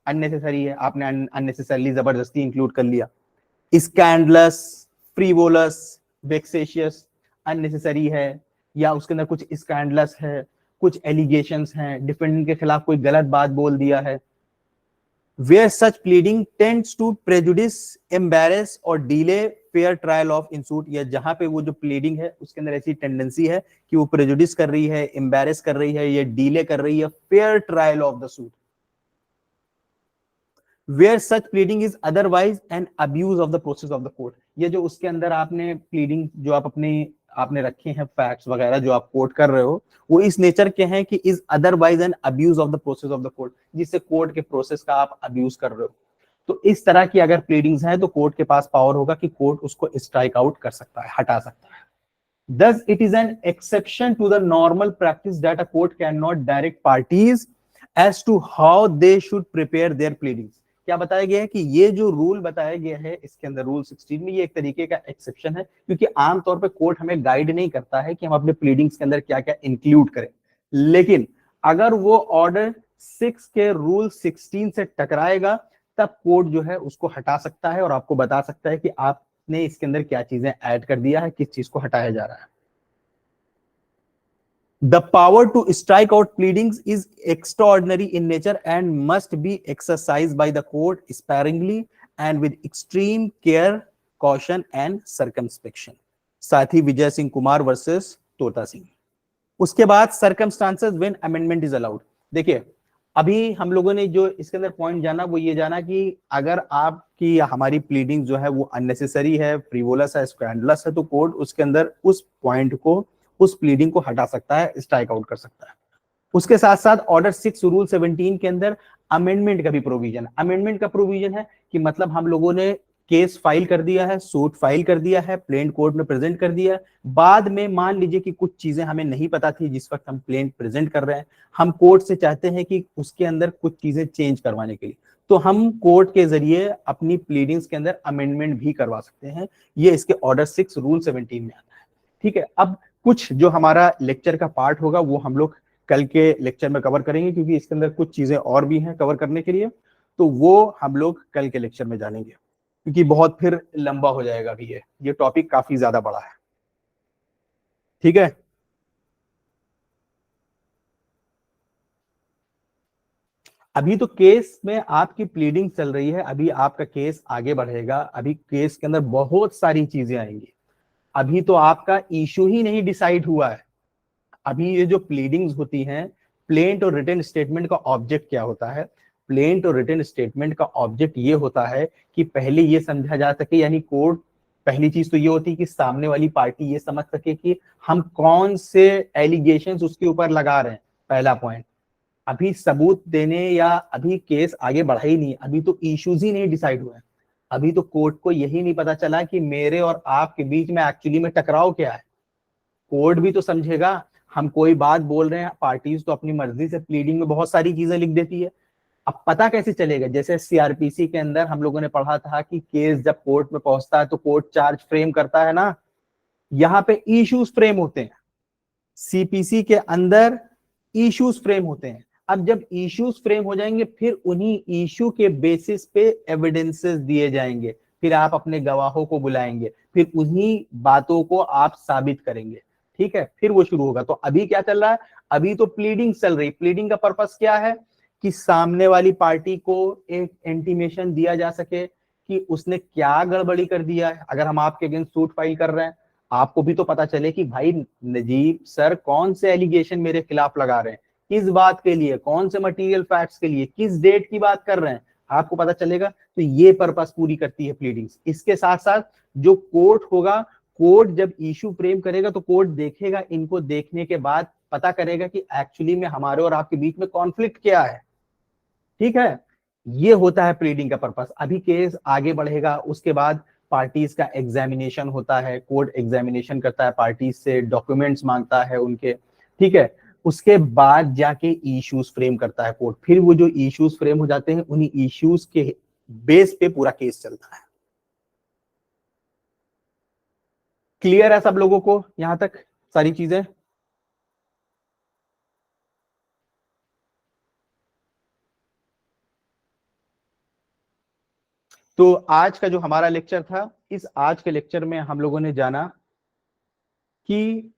unnecessary है, आपने unnecessarily जबरदस्ती इंक्लूड कर लिया, स्कैंडलस, फ्रीवोलस, वेक्सेशियस, अननेसेसरी है, या उसके अंदर कुछ स्कैंडलस है, कुछ एलिगेशंस हैं, डिफेंडेंट के खिलाफ कोई गलत बात बोल दिया है, where such pleading tends to prejudice, embarrass or delay fair trial of in suit, या जहां पे वो जो प्लीडिंग है उसके अंदर ऐसी टेंडेंसी है कि वो प्रेजुडिस कर रही है, एम्बेरस कर रही है, या डिले कर रही है fair trial of the suit, where such pleading is otherwise an abuse of the process of the court। ये जो उसके अंदर आपने प्लीडिंग जो आपने रखे हैं फैक्ट्स वगैरह जो आप कोर्ट कर रहे हो, वो इस नेचर के हैं कि is otherwise an abuse of the process of the court, जिससे कोर्ट के प्रोसेस का आप अब्यूज कर रहे हो। तो इस तरह की अगर प्लीडिंग्स हैं तो कोर्ट के पास पावर होगा कि कोर्ट उसको स्ट्राइक आउट कर सकता है, हटा सकता है। Thus, it is an exception to the normal practice that a court cannot direct parties as to how they should prepare their pleadings। क्या बताया गया है कि ये जो रूल बताया गया है इसके अंदर रूल 16 में, ये एक तरीके का एक्सेप्शन है, क्योंकि आमतौर पे कोर्ट हमें गाइड नहीं करता है कि हम अपने प्लीडिंग्स के अंदर क्या क्या इंक्लूड करें। लेकिन अगर वो ऑर्डर 6 के रूल 16 से टकराएगा तब कोर्ट जो है उसको हटा सकता है और आपको बता सकता है कि आपने इसके अंदर क्या चीजें ऐड कर दिया है, किस चीज को हटाया जा रहा है। The power to strike out pleadings is extraordinary in nature and must be exercised by the court sparingly and with extreme care, caution and circumspection. साथी विजय सिंह कुमार वर्सेस तोता सिंह। उसके बाद circumstances when amendment is allowed. देखिए अभी हम लोगों ने जो इसके अंदर पॉइंट जाना वो ये जाना कि अगर आपकी हमारी प्लीडिंग जो है वो अननेसेसरी है, फ्रीवोलस है, स्कैंडलस है, तो कोर्ट उसके अंदर उस पॉइंट को, उस प्लीडिंग को हटा सकता है, स्ट्राइक आउट कर सकता है। उसके साथ साथ ऑर्डर 6 रूल 17 के अंदर अमेंडमेंट का भी प्रोविजन। अमेंडमेंट का प्रोविजन है कि मतलब हम लोगों ने केस फाइल कर दिया है, सूट फाइल कर दिया है, प्लेन कोर्ट में प्रेजेंट कर दिया है, बाद में मान लीजिए कि कुछ चीजें हमें नहीं पता थी जिस वक्त हम प्लेन प्रेजेंट कर रहे हैं, हम कोर्ट से चाहते हैं कि उसके अंदर कुछ चीजें चेंज करवाने के लिए, तो हम कोर्ट के जरिए अपनी प्लीडिंग्स के अंदर अमेंडमेंट भी करवा सकते हैं। ये इसके ऑर्डर 6 रूल 17 में आता है। ठीक है, अब कुछ जो हमारा लेक्चर का पार्ट होगा वो हम लोग कल के लेक्चर में कवर करेंगे, क्योंकि इसके अंदर कुछ चीजें और भी हैं कवर करने के लिए, तो वो हम लोग कल के लेक्चर में जानेंगे, क्योंकि बहुत फिर लंबा हो जाएगा अभी ये टॉपिक काफी ज्यादा बड़ा है। ठीक है, अभी तो केस में आपकी प्लीडिंग चल रही है, अभी आपका केस आगे बढ़ेगा, अभी केस के अंदर बहुत सारी चीजें आएंगी। अभी तो आपका इशू ही नहीं डिसाइड हुआ है। अभी ये जो प्लीडिंग्स होती हैं, प्लेंट और रिटन स्टेटमेंट का ऑब्जेक्ट क्या होता है? प्लेंट और रिटन स्टेटमेंट का ऑब्जेक्ट ये होता है कि पहले ये समझा जा सके, यानी कोर्ट, पहली चीज तो ये होती है कि सामने वाली पार्टी ये समझ सके कि हम कौन से एलिगेशंस उसके ऊपर लगा रहे हैं, पहला पॉइंट। अभी सबूत देने या अभी केस आगे बढ़ा ही नहीं, अभी तो इश्यूज ही नहीं डिसाइड हुए हैं। अभी तो कोर्ट को यही नहीं पता चला कि मेरे और आपके बीच में एक्चुअली में टकराव क्या है। कोर्ट भी तो समझेगा, हम कोई बात बोल रहे हैं, पार्टीज तो अपनी मर्जी से प्लीडिंग में बहुत सारी चीजें लिख देती है। अब पता कैसे चलेगा? जैसे सीआरपीसी के अंदर हम लोगों ने पढ़ा था कि केस जब कोर्ट में पहुंचता है तो कोर्ट चार्ज फ्रेम करता है ना, यहाँ पे इश्यूज फ्रेम होते हैं। सीपीसी के अंदर इश्यूज फ्रेम होते हैं। अब जब इश्यूज फ्रेम हो जाएंगे, फिर उन्हीं इश्यू के बेसिस पे एविडेंसेस दिए जाएंगे, फिर आप अपने गवाहों को बुलाएंगे, फिर उन्हीं बातों को आप साबित करेंगे। ठीक है, फिर वो शुरू होगा। तो अभी क्या चल रहा है? अभी तो प्लीडिंग चल रही। प्लीडिंग का पर्पस क्या है? कि सामने वाली पार्टी को एक इंटीमेशन दिया जा सके कि उसने क्या गड़बड़ी कर दिया है। अगर हम आपके अगेंस्ट सूट फाइल कर रहे हैं, आपको भी तो पता चले कि भाई नजीब सर कौन से एलिगेशन मेरे खिलाफ लगा रहे हैं, किस बात के लिए, कौन से मटेरियल फैक्ट्स के लिए, किस डेट की बात कर रहे हैं, आपको पता चलेगा। तो ये पर्पस पूरी करती है प्लीडिंग्स। इसके साथ साथ जो कोर्ट होगा, कोर्ट जब इशू फ्रेम करेगा तो कोर्ट देखेगा, इनको देखने के बाद पता करेगा कि एक्चुअली में हमारे और आपके बीच में कॉन्फ्लिक्ट क्या है। ठीक है, ये होता है प्लीडिंग का पर्पस। अभी केस आगे बढ़ेगा, उसके बाद पार्टीज का एग्जामिनेशन होता है, कोर्ट एग्जामिनेशन करता है, पार्टीज से डॉक्यूमेंट्स मांगता है उनके। ठीक है, उसके बाद जाके इश्यूज फ्रेम करता है कोर्ट। फिर वो जो इश्यूज फ्रेम हो जाते हैं, उन्हीं इश्यूज के बेस पे पूरा केस चलता है। क्लियर है सब लोगों को यहां तक सारी चीजें? तो आज का जो हमारा लेक्चर था, इस आज के लेक्चर में हम लोगों ने जाना कि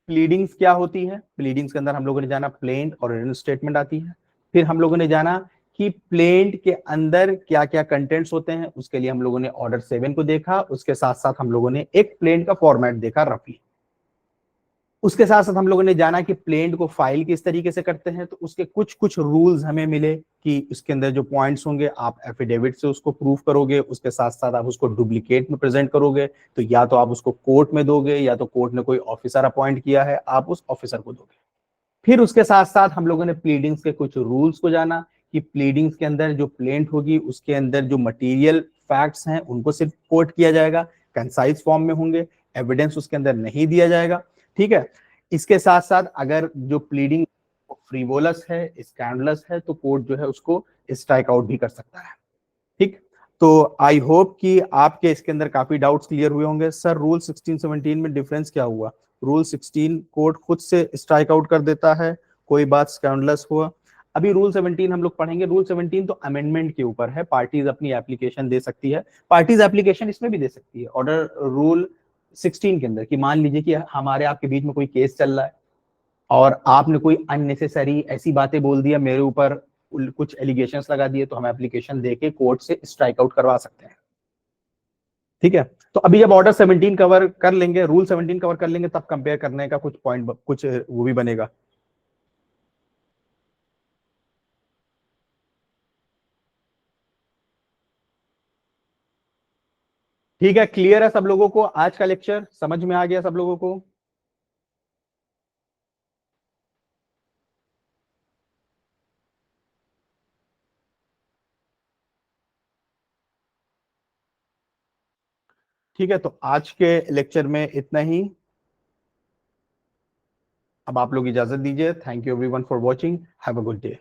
प्लीडिंग्स क्या होती है। प्लीडिंग्स के अंदर हम लोगों ने जाना प्लेंट और रिटन स्टेटमेंट आती है। फिर हम लोगों ने जाना कि प्लेंट के अंदर क्या क्या कंटेंट्स होते हैं, उसके लिए हम लोगों ने ऑर्डर 7 को देखा। उसके साथ साथ हम लोगों ने एक प्लेंट का फॉर्मेट देखा रफली। उसके साथ साथ हम लोगों ने जाना कि प्लेंट को फाइल किस तरीके से करते हैं, तो उसके कुछ कुछ रूल्स हमें मिले कि उसके अंदर जो पॉइंट्स होंगे आप एफिडेविट से उसको प्रूफ करोगे, उसके साथ साथ आप उसको डुप्लीकेट में प्रेजेंट करोगे, तो या तो आप उसको कोर्ट में दोगे या तो कोर्ट ने कोई ऑफिसर अपॉइंट किया है, आप उस ऑफिसर को दोगे। फिर उसके साथ साथ हम लोगों ने प्लीडिंग्स के कुछ रूल्स को जाना कि प्लीडिंग्स के अंदर जो प्लेंट होगी उसके अंदर जो मटेरियल फैक्ट्स हैं उनको सिर्फ कोट किया जाएगा, कंसाइज फॉर्म में होंगे, एविडेंस उसके अंदर नहीं दिया जाएगा। ठीक है, इसके साथ साथ अगर जो प्लीडिंग फ्रीवोलस है, स्कैंडलस है, तो कोर्ट जो है उसको स्ट्राइक आउट भी कर सकता है। ठीक, तो आई होप कि आपके इसके अंदर काफी डाउट्स क्लियर हुए होंगे। सर रूल 16-17 में डिफरेंस क्या हुआ? रूल 16 कोर्ट खुद से स्ट्राइक आउट कर देता है, कोई बात स्कैंडलस हुआ। अभी रूल 17 हम लोग पढ़ेंगे। रूल 17 तो अमेंडमेंट के ऊपर है, पार्टीज अपनी एप्लीकेशन दे सकती है। पार्टीज एप्लीकेशन इसमें भी दे सकती है ऑर्डर रूल 16 के अंदर, कि मान लीजिए कि हमारे आपके बीच में कोई केस चल रहा है, और आपने कोई अननेसेसरी ऐसी बातें बोल दिया मेरे ऊपर, कुछ एलिगेशंस लगा दिए, तो हम एप्लीकेशन देके कोर्ट से स्ट्राइक आउट करवा सकते हैं। ठीक है, तो अभी जब ऑर्डर 17 कवर कर लेंगे, रूल 17 कवर कर लेंगे, तब कंपेयर करने का कुछ पॉइंट, कुछ वो भी बनेगा। ठीक है, क्लियर है सब लोगों को? आज का लेक्चर समझ में आ गया सब लोगों को? ठीक है, तो आज के लेक्चर में इतना ही। अब आप लोग इजाजत दीजिए। Thank you everyone for watching. Have a good day.